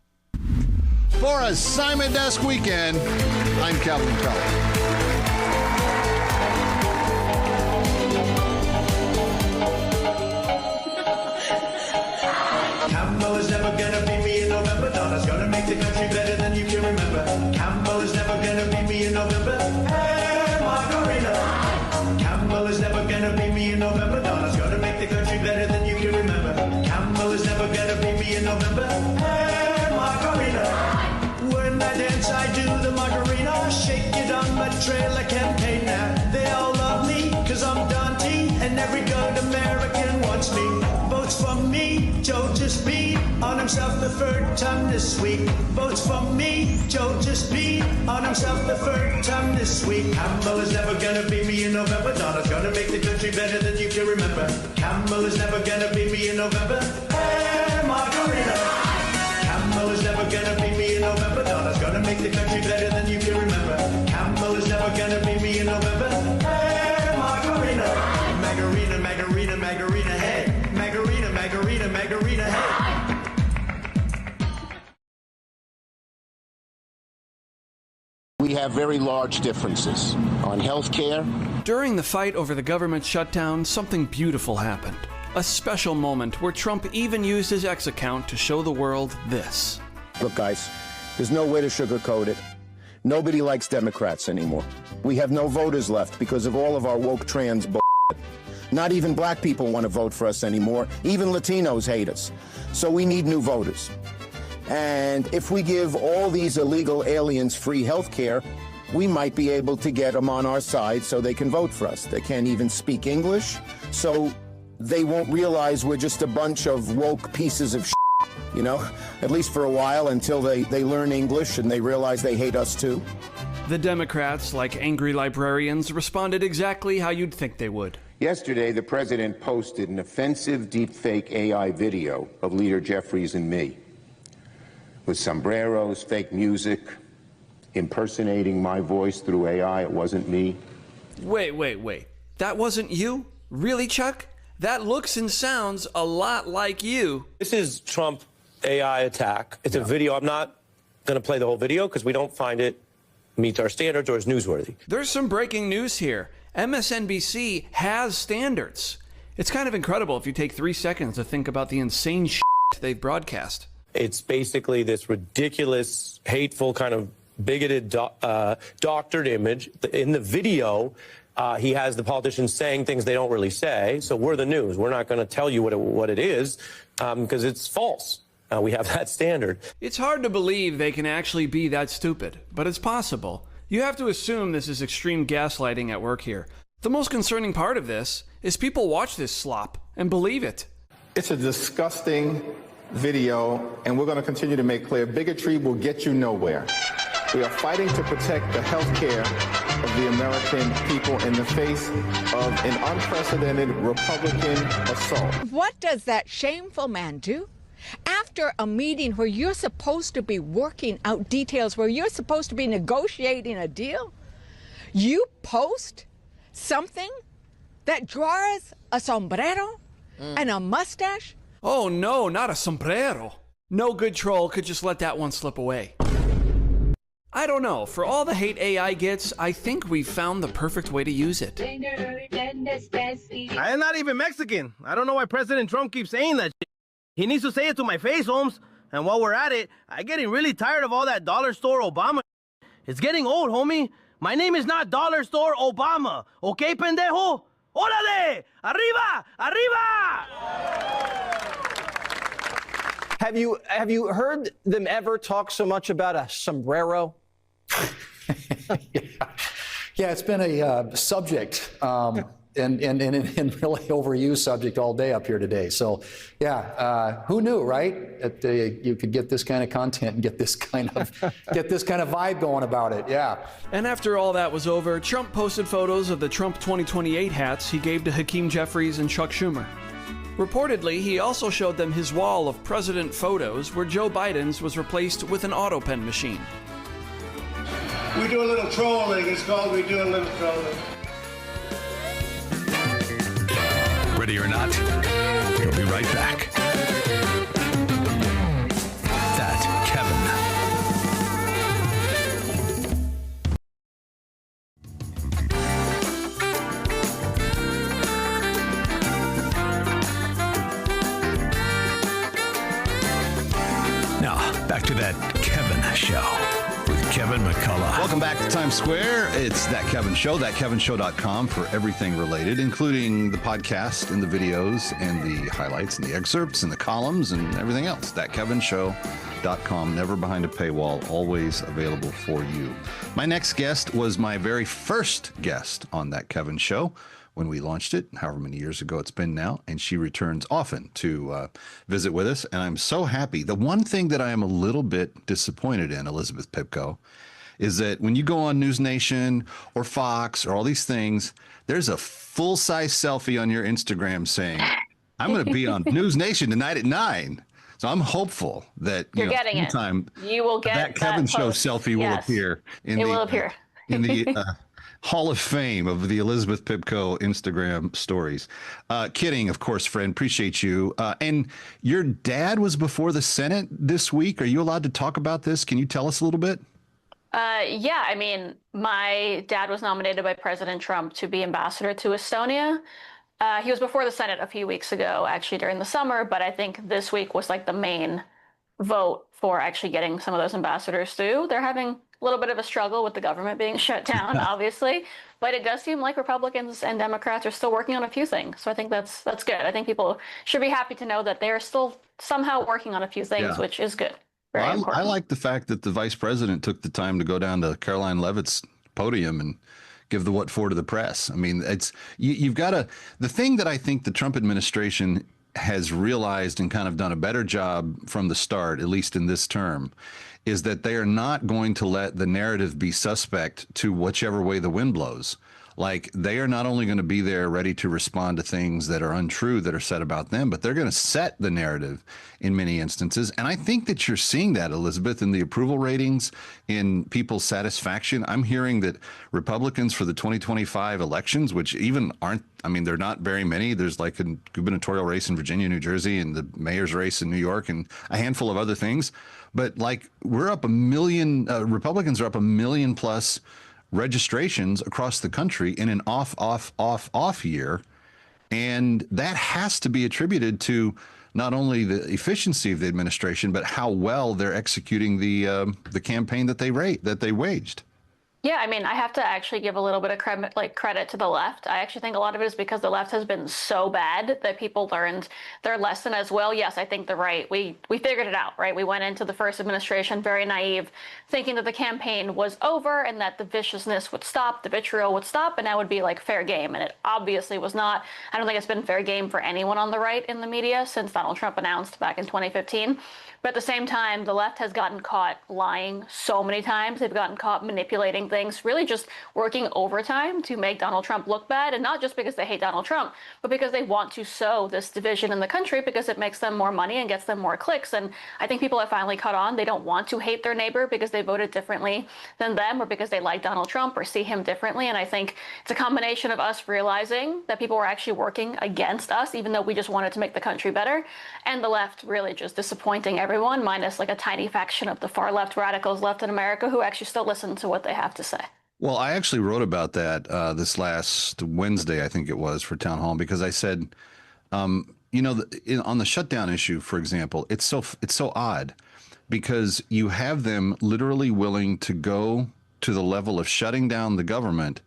Speaker 4: For Assignment Desk Weekend, I'm Calvin McCullough.
Speaker 10: Campbell is never gonna beat me in November. Donna's gonna make the country better than you can remember. Campbell is never gonna beat me in November. Hey, Margarita. Campbell is never gonna beat me in November. Donna's gonna make the country better than you can remember. Campbell is never gonna beat me in November. Hey, Margarita. When I dance, I do the Margarita. Shake it on my trailer campaign now. They all love me, cause I'm Dante, and every good American wants me. Votes for me, Joe just beat on himself the third time this week. Votes for me, Joe just beat on himself the third time this week. Campbell is never gonna beat me in November. Donna's gonna make the country better than you can remember. Campbell is never gonna beat me in November. Hey, Margarita. Campbell is never gonna beat me in November. Donna's gonna make the country better than you can remember. Campbell is never gonna beat me in November. Hey, Margarita. Margarita, Margarita, Margarita, hey. Margarita, Margarita, Margarita, hey.
Speaker 1: We have very large differences on health care.
Speaker 14: During the fight over the government shutdown, something beautiful happened. A special moment where Trump even used his X account to show the world this.
Speaker 1: Look, guys, there's no way to sugarcoat it. Nobody likes Democrats anymore. We have no voters left because of all of our woke trans bull. Not even black people want to vote for us anymore. Even Latinos hate us. So we need new voters. And if we give all these illegal aliens free health care, we might be able to get them on our side so they can vote for us. They can't even speak English, so they won't realize we're just a bunch of woke pieces of shit, you know, at least for a while until they learn English and they realize they hate us too.
Speaker 14: The Democrats, like angry librarians, responded exactly how you'd think they would.
Speaker 1: Yesterday, the president posted an offensive deepfake AI video of Leader Jeffries and me, with sombreros, fake music, impersonating my voice through AI. It wasn't me.
Speaker 14: Wait. That wasn't you? Really, Chuck? That looks and sounds a lot like you.
Speaker 15: This is Trump AI attack. It's a video. I'm not going to play the whole video because we don't find it meets our standards or is newsworthy.
Speaker 14: There's some breaking news here. MSNBC has standards. It's kind of incredible if you take 3 seconds to think about the insane shit they've broadcast.
Speaker 15: It's basically this ridiculous, hateful, kind of bigoted, doctored image. In the video, he has the politicians saying things they don't really say. So we're the news. We're not going to tell you what it is because it's false. We have that standard.
Speaker 14: It's hard to believe they can actually be that stupid, but it's possible. You have to assume this is extreme gaslighting at work here. The most concerning part of this is people watch this slop and believe it.
Speaker 2: It's a disgusting video, and we're going to continue to make clear bigotry will get you nowhere. We are fighting to protect the health care of the American people in the face of an unprecedented Republican assault.
Speaker 16: What does that shameful man do? After a meeting where you're supposed to be working out details, where you're supposed to be negotiating a deal, you post something that draws a sombrero and a mustache?
Speaker 14: Oh no, not a sombrero. No good troll could just let that one slip away. I don't know, for all the hate AI gets, I think we've found the perfect way to use it.
Speaker 17: I am not even Mexican. I don't know why President Trump keeps saying that shit. He needs to say it to my face, Holmes. And while we're at it, I'm getting really tired of all that dollar store Obama. It's getting old, homie. My name is not Dollar Store Obama. Okay, pendejo? Órale! Arriba! Arriba!
Speaker 18: Have you heard them ever talk so much about a sombrero?
Speaker 19: Yeah, it's been a subject. And really overused subject all day up here today. So, yeah, who knew, right? That you could get this kind of content and get this kind of vibe going about it. Yeah.
Speaker 14: And after all that was over, Trump posted photos of the Trump 2028 hats he gave to Hakeem Jeffries and Chuck Schumer. Reportedly, he also showed them his wall of president photos where Joe Biden's was replaced with an auto pen machine.
Speaker 20: We do a little trolling. It's called We Do a Little Trolling.
Speaker 9: Ready or not, we'll be right back. That Kevin. Now, back to That Kevin Show with Kevin McCullough.
Speaker 4: Welcome back to Times Square. It's That Kevin Show, thatkevinshow.com for everything related, including the podcast and the videos and the highlights and the excerpts and the columns and everything else. Thatkevinshow.com, never behind a paywall, always available for you. My next guest was my very first guest on That Kevin Show when we launched it, however many years ago it's been now, and she returns often to visit with us, and I'm so happy. The one thing that I am a little bit disappointed in, Elizabeth Pipko, is that when you go on News Nation or Fox or all these things, there's a full-size selfie on your Instagram saying, I'm going to be on News Nation tonight at 9. So I'm hopeful that sometime
Speaker 6: you will get
Speaker 4: that Kevin Show selfie will appear. In the Hall of Fame of the Elizabeth Pipko Instagram stories. Kidding, of course, friend. Appreciate you. And your dad was before the Senate this week. Are you allowed to talk about this? Can you tell us a little bit?
Speaker 21: Yeah, I mean, my dad was nominated by President Trump to be ambassador to Estonia. He was before the Senate a few weeks ago, actually during the summer, but I think this week was like the main vote for actually getting some of those ambassadors through. They're having a little bit of a struggle with the government being shut down, obviously, but it does seem like Republicans and Democrats are still working on a few things. So I think that's good. I think people should be happy to know that they're still somehow working on a few things, which is good. Very important.
Speaker 4: I like the fact that the vice president took the time to go down to Caroline Leavitt's podium and give the what for to the press. I mean, you've got to, the thing that I think the Trump administration has realized and kind of done a better job from the start, at least in this term, is that they are not going to let the narrative be suspect to whichever way the wind blows. Like, they are not only going to be there ready to respond to things that are untrue that are said about them, but they're going to set the narrative in many instances. And I think that you're seeing that, Elizabeth, in the approval ratings, in people's satisfaction. I'm hearing that Republicans for the 2025 elections, which even aren't, I mean, they're not very many. There's like a gubernatorial race in Virginia, New Jersey, and the mayor's race in New York, and a handful of other things. But like, we're up 1 million, Republicans are up 1 million plus registrations across the country in an off year. And that has to be attributed to not only the efficiency of the administration, but how well they're executing the campaign that they waged.
Speaker 21: Yeah, I mean, I have to actually give a little bit of credit to the left. I actually think a lot of it is because the left has been so bad that people learned their lesson as well. Yes, I think the right, we figured it out, right? We went into the first administration very naive, thinking that the campaign was over and that the viciousness would stop, the vitriol would stop, and that would be like fair game. And it obviously was not. I don't think it's been fair game for anyone on the right in the media since Donald Trump announced back in 2015. But at the same time, the left has gotten caught lying so many times. They've gotten caught manipulating things, really just working overtime to make Donald Trump look bad. And not just because they hate Donald Trump, but because they want to sow this division in the country because it makes them more money and gets them more clicks. And I think people have finally caught on. They don't want to hate their neighbor because they voted differently than them or because they like Donald Trump or see him differently. And I think it's a combination of us realizing that people were actually working against us, even though we just wanted to make the country better, and the left really just disappointing everyone, minus like a tiny faction of the far left radicals left in America who actually still listen to what they have to say.
Speaker 4: Well, I actually wrote about that this last Wednesday, I think it was, for Town Hall, because I said, you know, on the shutdown issue, for example, it's so odd because you have them literally willing to go to the level of shutting down the government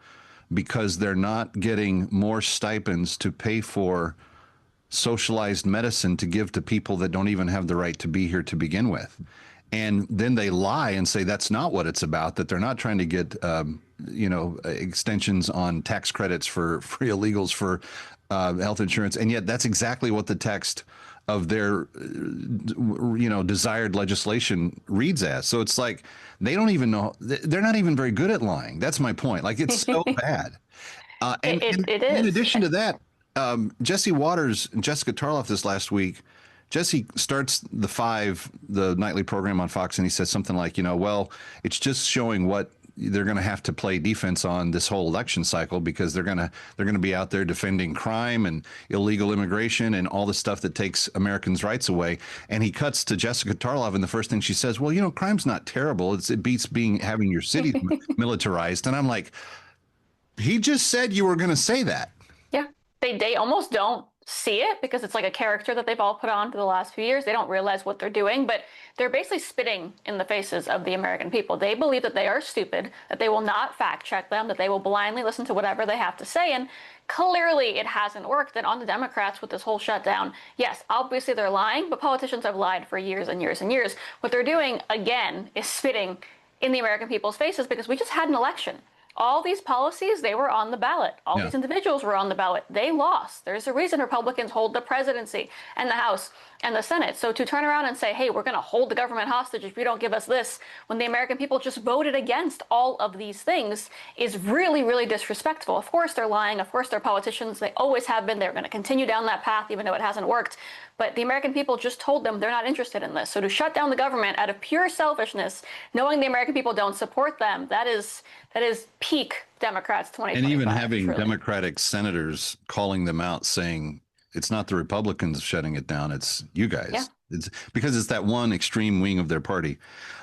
Speaker 4: because they're not getting more stipends to pay for socialized medicine to give to people that don't even have the right to be here to begin with. And then they lie and say that's not what it's about, that they're not trying to get, you know, extensions on tax credits for free illegals for health insurance. And yet that's exactly what the text of their, you know, desired legislation reads as. So it's like they don't even know. They're not even very good at lying. That's my point. Like, it's so bad. And
Speaker 21: it is.
Speaker 4: In addition to that, Jesse Waters and Jessica Tarloff this last week, Jesse starts the nightly program on Fox, and he says something like, you know, well, it's just showing what they're going to have to play defense on this whole election cycle because they're going to be out there defending crime and illegal immigration and all the stuff that takes Americans' rights away. And he cuts to Jessica Tarloff, and the first thing she says, well, you know, crime's not terrible. It beats having your cities militarized. And I'm like, he just said you were going to say that.
Speaker 21: Yeah, they almost don't see it because it's like a character that they've all put on for the last few years. They don't realize what they're doing, but they're basically spitting in the faces of the American people. They believe that they are stupid, that they will not fact check them, that they will blindly listen to whatever they have to say. And clearly it hasn't worked. And on the Democrats with this whole shutdown, yes, obviously they're lying, but politicians have lied for years and years and years. What they're doing, again, is spitting in the American people's faces because we just had an election. All these policies, they were on the ballot. All these individuals were on the ballot. They lost. There's a reason Republicans hold the presidency and the House and the Senate. So to turn around and say, hey, we're going to hold the government hostage if you don't give us this, when the American people just voted against all of these things, is really, really disrespectful. Of course they're lying. Of course they're politicians. They always have been. They're going to continue down that path even though it hasn't worked. But the American people just told them they're not interested in this. So to shut down the government out of pure selfishness, knowing the American people don't support them, that is peak Democrats 2025.
Speaker 4: And even having
Speaker 21: truly.
Speaker 4: Democratic senators calling them out saying it's not the Republicans shutting it down, it's you guys.
Speaker 21: Yeah.
Speaker 4: It's because it's that one extreme wing of their party.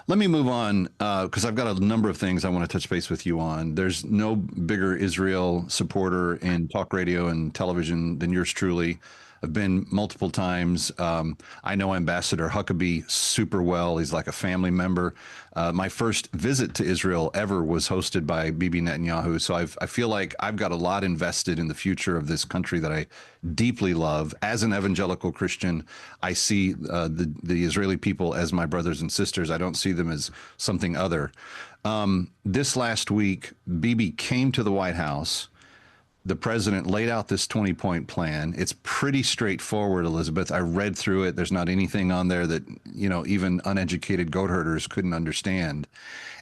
Speaker 4: Let me move on because I've got a number of things I want to touch base with you on. There's no bigger Israel supporter in talk radio and television than yours truly. I've been multiple times. I know Ambassador Huckabee super well. He's like a family member. My first visit to Israel ever was hosted by Bibi Netanyahu. So I feel like I've got a lot invested in the future of this country that I deeply love. As an evangelical Christian, I see the Israeli people as my brothers and sisters. I don't see them as something other. This last week, Bibi came to the White House. The president laid out this 20-point plan. It's pretty straightforward, Elizabeth. I read through it. There's not anything on there that, even uneducated goat herders couldn't understand.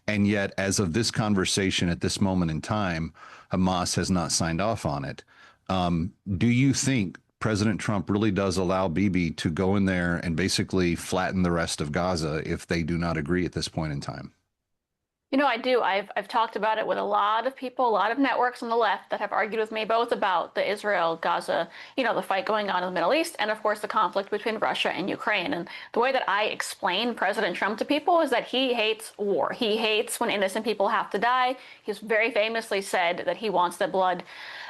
Speaker 4: And yet, as of this conversation at this moment in time, Hamas has not signed off on it. Do you think President Trump really does allow Bibi to go in there and basically flatten the rest of Gaza if they do not agree at this point in time?
Speaker 21: I do. I've talked about it with a lot of people, a lot of networks on the left that have argued with me both about the Israel-Gaza, the fight going on in the Middle East, and of course the conflict between Russia and Ukraine. And the way that I explain President Trump to people is that he hates war. He hates when innocent people have to die. He's very famously said that he wants the blood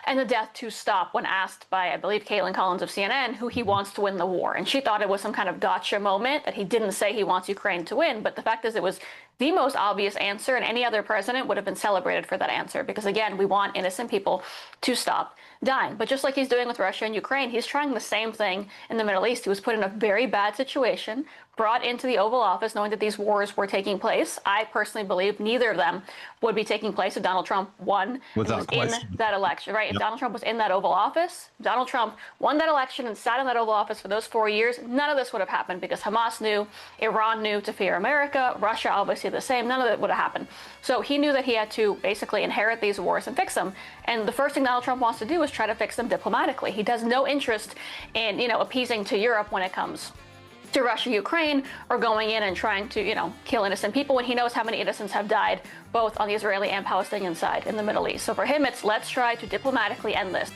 Speaker 21: and the death to stop when asked by, I believe, Caitlin Collins of CNN, who he wants to win the war. And she thought it was some kind of gotcha moment, that he didn't say he wants Ukraine to win. But the fact is, it was the most obvious answer, and any other president would have been celebrated for that answer. Because again, we want innocent people to stop dying. But just like he's doing with Russia and Ukraine, he's trying the same thing in the Middle East. He was put in a very bad situation, brought into the Oval Office knowing that these wars were taking place. I personally believe neither of them would be taking place if Donald Trump won
Speaker 4: Without
Speaker 21: in
Speaker 4: question.
Speaker 21: that election, right?
Speaker 4: Yep.
Speaker 21: If Donald Trump was in that Oval Office, Donald Trump won that election and sat in that Oval Office for those 4 years, none of this would have happened because Hamas knew, Iran knew to fear America, Russia obviously the same, none of it would have happened. So he knew that he had to basically inherit these wars and fix them. And the first thing Donald Trump wants to do is try to fix them diplomatically. He has no interest in, appeasing to Europe when it comes to Russia, Ukraine, or going in and trying to, kill innocent people when he knows how many innocents have died, both on the Israeli and Palestinian side in the Middle East. So for him, it's let's try to diplomatically end this.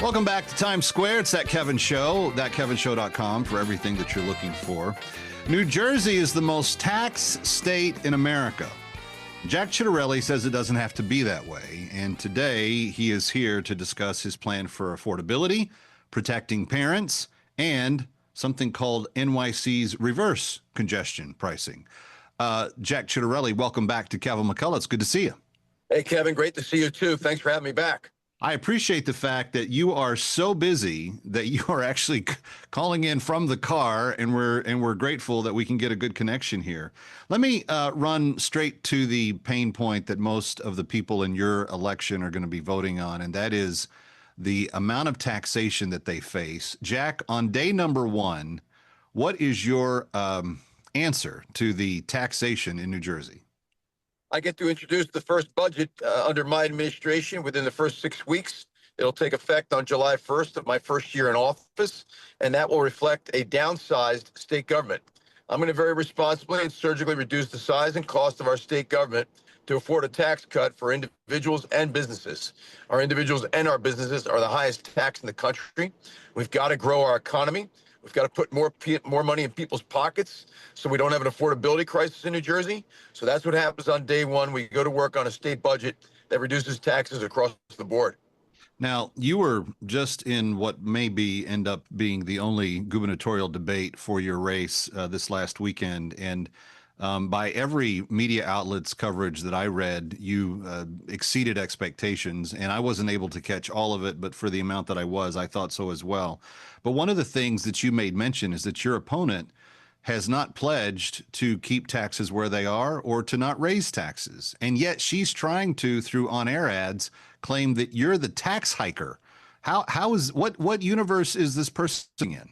Speaker 4: Welcome back to Times Square. It's That Kevin Show, thatkevinshow.com for everything that you're looking for. New Jersey is the most taxed state in America. Jack Ciattarelli says it doesn't have to be that way. And today he is here to discuss his plan for affordability, protecting parents, and something called NYC's reverse congestion pricing. Jack Ciattarelli, welcome back to Kevin McCullough. It's good to see you.
Speaker 8: Hey, Kevin, great to see you too. Thanks for having me back.
Speaker 4: I appreciate the fact that you are so busy that you are actually calling in from the car, and we're grateful that we can get a good connection here. Let me run straight to the pain point that most of the people in your election are going to be voting on, and that is the amount of taxation that they face. Jack, on day number one, what is your answer to the taxation in New Jersey?
Speaker 8: I get to introduce the first budget under my administration within the first 6 weeks. It'll take effect on July 1st of my first year in office, and that will reflect a downsized state government. I'm going to very responsibly and surgically reduce the size and cost of our state government to afford a tax cut for individuals and businesses. Our individuals and our businesses are the highest tax in the country. We've got to grow our economy. We've got to put more money in people's pockets so we don't have an affordability crisis in New Jersey. So that's what happens on day one. We go to work on a state budget that reduces taxes across the board.
Speaker 4: Now, you were just in what may end up being the only gubernatorial debate for your race this last weekend. And By every media outlet's coverage that I read, you exceeded expectations, and I wasn't able to catch all of it, but for the amount that I was, I thought so as well. But one of the things that you made mention is that your opponent has not pledged to keep taxes where they are or to not raise taxes. And yet she's trying to, through on-air ads, claim that you're the tax hiker. What universe is this person in?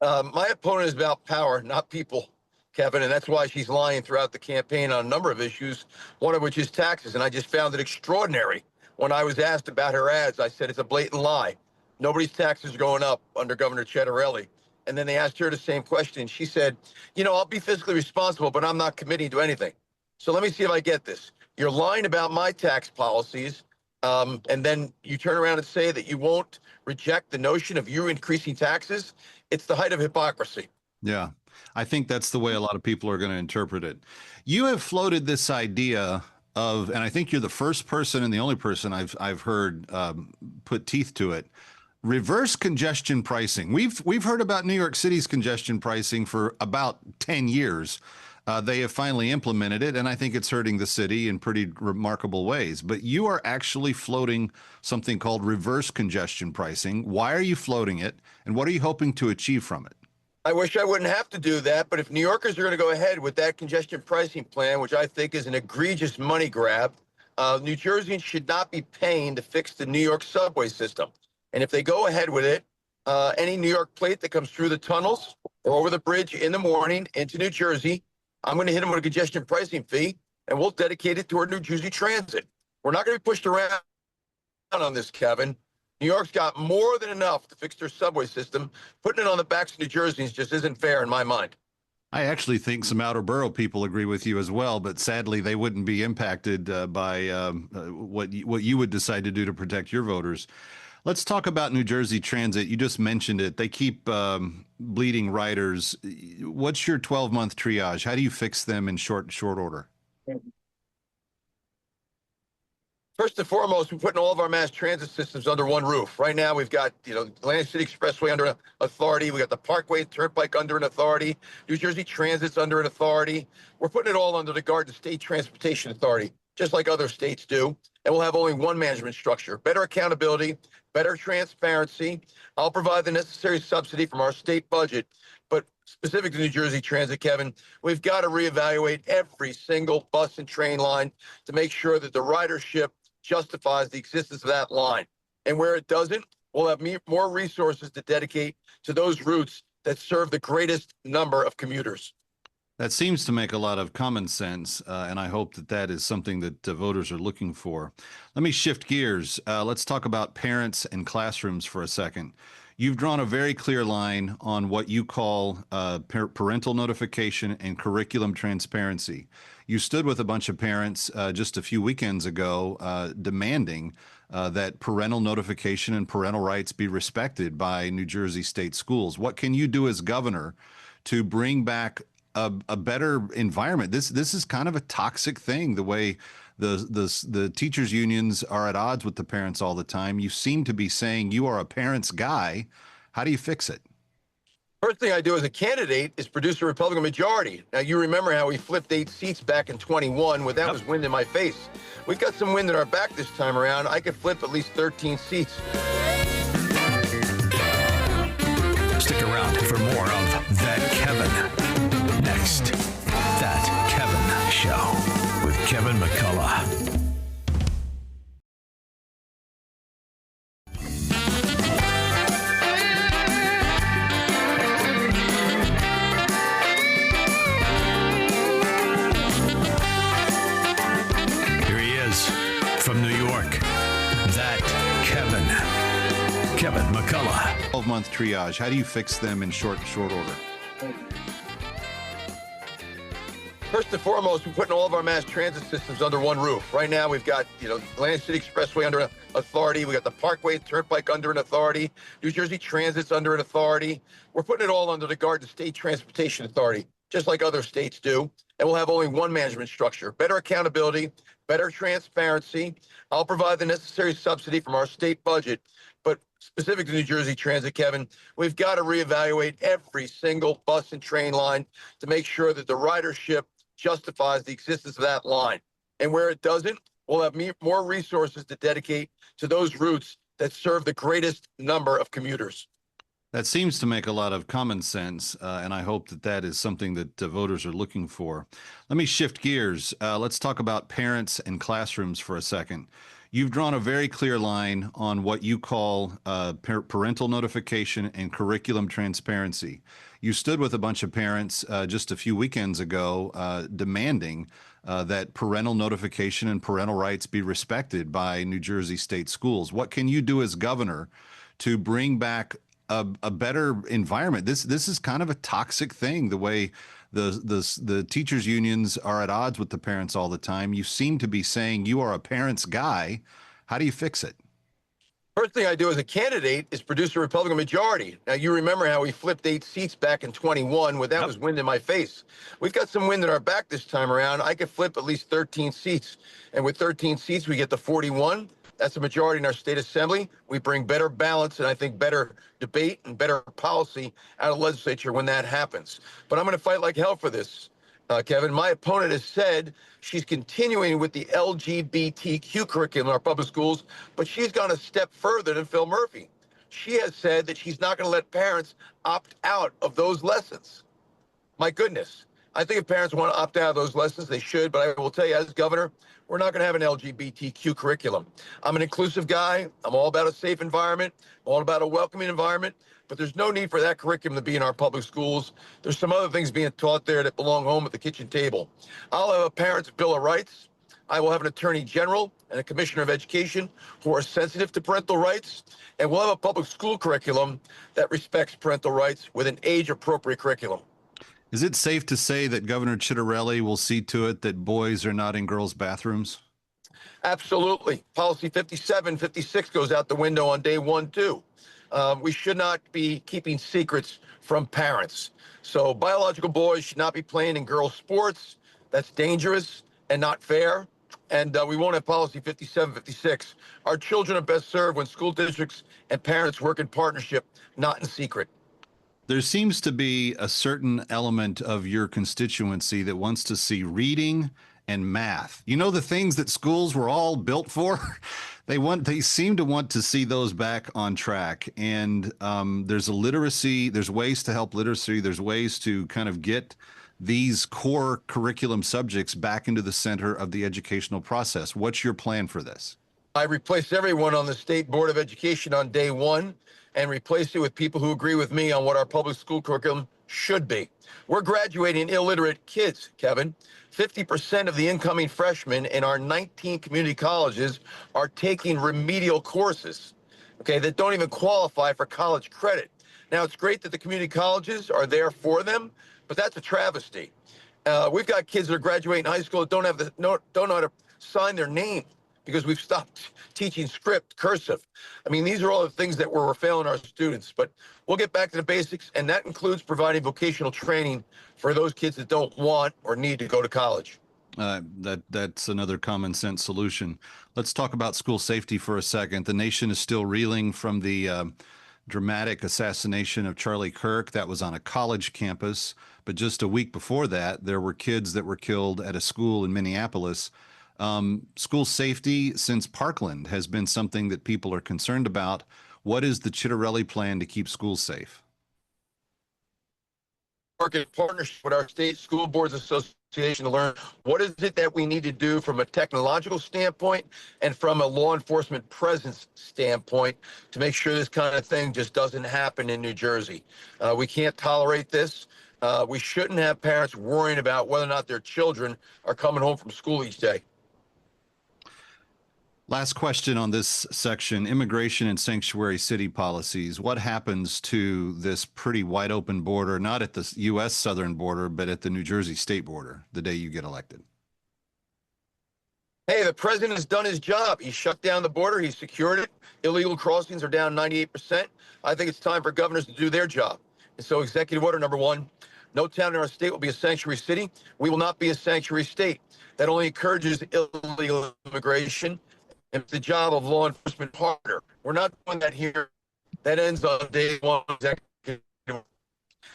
Speaker 8: My opponent is about power, not people, Kevin, and that's why she's lying throughout the campaign on a number of issues, one of which is taxes. And I just found it extraordinary. When I was asked about her ads, I said it's a blatant lie. Nobody's taxes are going up under Governor Ciattarelli. And then they asked her the same question. And she said, I'll be fiscally responsible, but I'm not committing to anything. So let me see if I get this. You're lying about my tax policies, and then you turn around and say that you won't reject the notion of you increasing taxes. It's the height of hypocrisy.
Speaker 4: Yeah, I think that's the way a lot of people are going to interpret it. You have floated this idea of, and I think you're the first person and the only person I've heard put teeth to it, reverse congestion pricing. We've heard about New York City's congestion pricing for about 10 years. They have finally implemented it, and I think it's hurting the city in pretty remarkable ways. But you are actually floating something called reverse congestion pricing. Why are you floating it, and what are you hoping to achieve from it?
Speaker 8: I wish I wouldn't have to do that, but if New Yorkers are going to go ahead with that congestion pricing plan, which I think is an egregious money grab, New Jerseyans should not be paying to fix the New York subway system. And if they go ahead with it, any New York plate that comes through the tunnels or over the bridge in the morning into New Jersey, I'm going to hit them with a congestion pricing fee, and we'll dedicate it toward New Jersey Transit. We're not going to be pushed around on this, Kevin. New York's got more than enough to fix their subway system. Putting it on the backs of New Jerseyans just isn't fair in my mind.
Speaker 4: I actually think some outer borough people agree with you as well, but sadly they wouldn't be impacted by what you would decide to do to protect your voters. Let's talk about New Jersey Transit. You just mentioned it. They keep bleeding riders. What's your 12-month triage? How do you fix them in short order?
Speaker 8: First and foremost, we're putting all of our mass transit systems under one roof. Right now, we've got, Atlantic City Expressway under an authority. We got the Parkway Turnpike under an authority. New Jersey Transit's under an authority. We're putting it all under the Garden State Transportation Authority, just like other states do. And we'll have only one management structure. Better accountability, better transparency. I'll provide the necessary subsidy from our state budget. But specific to New Jersey Transit, Kevin, we've got to reevaluate every single bus and train line to make sure that the ridership justifies the existence of that line. And where it doesn't, we'll have more resources to dedicate to those routes that serve the greatest number of commuters.
Speaker 4: That seems to make a lot of common sense, and I hope that is something that voters are looking for. Let me shift gears. Let's talk about parents and classrooms for a second. You've drawn a very clear line on what you call parental notification and curriculum transparency. You stood with a bunch of parents just a few weekends ago demanding that parental notification and parental rights be respected by New Jersey state schools. What can you do as governor to bring back a better environment? This is kind of a toxic thing, the way the teachers unions are at odds with the parents all the time. You seem to be saying you are a parent's guy. How do you fix it?
Speaker 8: First thing I do as a candidate is produce a Republican majority. Now, you remember how we flipped 8 seats back in 21 when that was wind in my face. We've got some wind in our back this time around. I could flip at least 13 seats.
Speaker 9: Stick around for more of That Kevin. Next, That Kevin Show with Kevin McCullough. Here he is from New York. That Kevin McCullough.
Speaker 4: 12-month triage. How do you fix them in short order?
Speaker 8: First and foremost, we're putting all of our mass transit systems under one roof. Right now, we've got, Atlantic City Expressway under an authority. We got the Parkway Turnpike under an authority. New Jersey Transit's under an authority. We're putting it all under the Garden State Transportation Authority, just like other states do. And we'll have only one management structure. Better accountability, better transparency. I'll provide the necessary subsidy from our state budget. But specific to New Jersey Transit, Kevin, we've got to reevaluate every single bus and train line to make sure that the ridership justifies the existence of that line. And where it doesn't, we'll have more resources to dedicate to those routes that serve the greatest number of commuters.
Speaker 4: That seems to make a lot of common sense, and I hope that that is something that voters are looking for. Let me shift gears. Let's talk about parents and classrooms for a second. You've drawn a very clear line on what you call parental notification and curriculum transparency. You stood with a bunch of parents just a few weekends ago demanding that parental notification and parental rights be respected by New Jersey state schools. What can you do as governor to bring back a better environment? This is kind of a toxic thing, the way the teachers unions are at odds with the parents all the time. You seem to be saying you are a parent's guy. How do you fix it?
Speaker 8: First thing I do as a candidate is produce a Republican majority. Now, you remember how we flipped 8 seats back in 21 when that was wind in my face. We've got some wind in our back this time around. I could flip at least 13 seats. And with 13 seats, we get to 41. That's a majority in our state assembly. We bring better balance and I think better debate and better policy out of the legislature when that happens. But I'm going to fight like hell for this, Kevin. My opponent has said she's continuing with the LGBTQ curriculum in our public schools, but she's gone a step further than Phil Murphy. She has said that she's not going to let parents opt out of those lessons. My goodness. I think if parents want to opt out of those lessons, they should. But I will tell you, as governor, we're not going to have an LGBTQ curriculum. I'm an inclusive guy. I'm all about a safe environment, all about a welcoming environment. But there's no need for that curriculum to be in our public schools. There's some other things being taught there that belong home at the kitchen table. I'll have a parent's Bill of Rights. I will have an attorney general and a commissioner of education who are sensitive to parental rights. And we'll have a public school curriculum that respects parental rights with an age-appropriate curriculum.
Speaker 4: Is it safe to say that Governor Ciattarelli will see to it that boys are not in girls' bathrooms?
Speaker 8: Absolutely. Policy 57, 56 goes out the window on day 1, too. We should not be keeping secrets from parents. So biological boys should not be playing in girls' sports. That's dangerous and not fair. And we won't have policy 57, 56. Our children are best served when school districts and parents work in partnership, not in secret.
Speaker 4: There seems to be a certain element of your constituency that wants to see reading and math. You know, the things that schools were all built for? They seem to want to see those back on track. And there's ways to help literacy. There's ways to kind of get these core curriculum subjects back into the center of the educational process. What's your plan for this?
Speaker 8: I replaced everyone on the State Board of Education on day 1 and replace it with people who agree with me on what our public school curriculum should be. We're graduating illiterate kids, Kevin. 50% of the incoming freshmen in our 19 community colleges are taking remedial courses, okay, that don't even qualify for college credit. Now, it's great that the community colleges are there for them, but that's a travesty. We've got kids that are graduating high school that don't know how to sign their name because we've stopped teaching script, cursive. I mean, these are all the things that we're failing our students, but we'll get back to the basics, and that includes providing vocational training for those kids that don't want or need to go to college.
Speaker 4: That's another common sense solution. Let's talk about school safety for a second. The nation is still reeling from the dramatic assassination of Charlie Kirk. That was on a college campus, but just a week before that, there were kids that were killed at a school in Minneapolis. School safety since Parkland has been something that people are concerned about. What is the Ciattarelli plan to keep schools safe?
Speaker 8: Work in partnership with our state school boards association to learn what is it that we need to do from a technological standpoint and from a law enforcement presence standpoint to make sure this kind of thing just doesn't happen in New Jersey. We can't tolerate this. We shouldn't have parents worrying about whether or not their children are coming home from school each day.
Speaker 4: Last question on this section, immigration and sanctuary city policies. What happens to this pretty wide open border, not at the U.S. southern border, but at the New Jersey state border the day you get elected?
Speaker 8: Hey, the president has done his job. He shut down the border. He secured it. Illegal crossings are down 98%. I think it's time for governors to do their job. And so executive order number 1, no town in our state will be a sanctuary city. We will not be a sanctuary state. That only encourages illegal immigration. It's the job of law enforcement harder. We're not doing that here That ends on day one.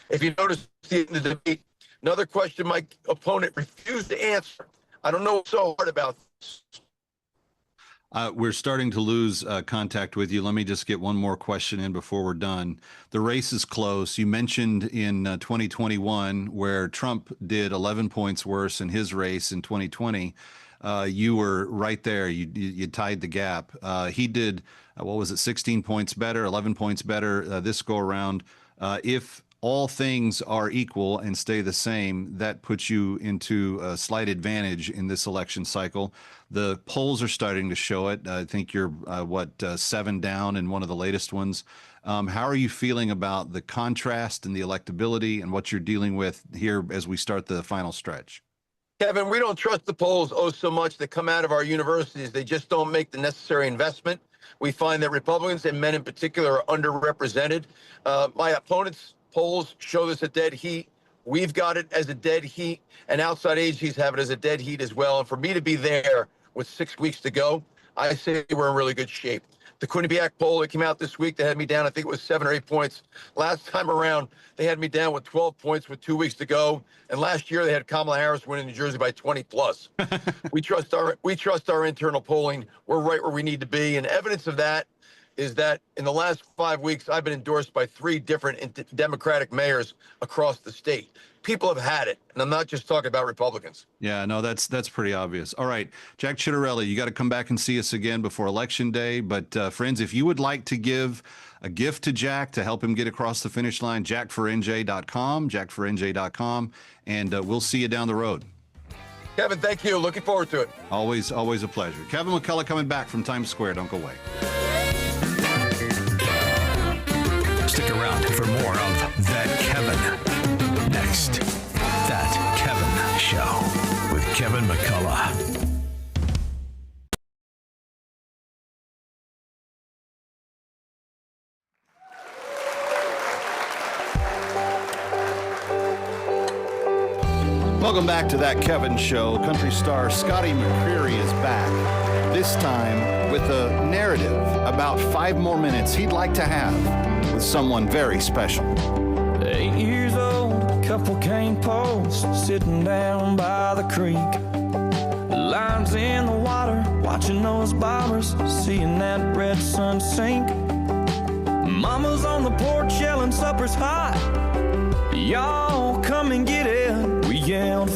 Speaker 8: If you notice the debate, another question my opponent refused to answer. I don't know what's so hard about this.
Speaker 4: We're starting to lose contact with you. Let me just get one more question in before we're done. The race is close. You mentioned in 2021 where Trump did 11 points worse in his race in 2020. You were right there. You tied the gap. He did, what was it, 16 points better, 11 points better this go around. If all things are equal and stay the same, that puts you into a slight advantage in this election cycle. The polls are starting to show it. I think you're, 7 down in one of the latest ones. How are you feeling about the contrast and the electability and what you're dealing with here as we start the final stretch?
Speaker 8: Kevin, we don't trust the polls so much that come out of our universities. They just don't make the necessary investment. We find that Republicans, and men in particular, are underrepresented. My opponent's polls show this a dead heat. We've got it as a dead heat, and outside agencies have it as a dead heat as well. And for me to be there with 6 weeks to go, I say we're in really good shape. The Quinnipiac poll that came out this week, they had me down, I think it was 7 or 8 points. Last time around, they had me down with 12 points with 2 weeks to go. And last year, they had Kamala Harris winning New Jersey by 20 plus. We trust our internal polling. We're right where we need to be. And evidence of that is that in the last 5 weeks, I've been endorsed by 3 different Democratic mayors across the state. People have had it, and I'm not just talking about Republicans.
Speaker 4: Yeah, no, that's pretty obvious. All right, Jack Ciattarelli, you got to come back and see us again before Election Day. But friends, if you would like to give a gift to Jack to help him get across the finish line, jackfornj.com, and we'll see you down the road.
Speaker 8: Kevin, thank you. Looking forward to it.
Speaker 4: Always a pleasure. Kevin McCullough coming back from Times Square. Don't go away.
Speaker 9: Stick around for more of That Kevin. Next, That Kevin Show with Kevin McCullough.
Speaker 13: Welcome back to That Kevin Show. Country star Scotty McCreery is back, this time with a narrative about 5 more minutes he'd like to have with someone very special.
Speaker 10: 8 years old, couple cane posts sitting down by the creek. Lines in the water, watching those bobbers, seeing that red sun sink. Mama's on the porch yelling supper's hot. Y'all come and get it. We yelled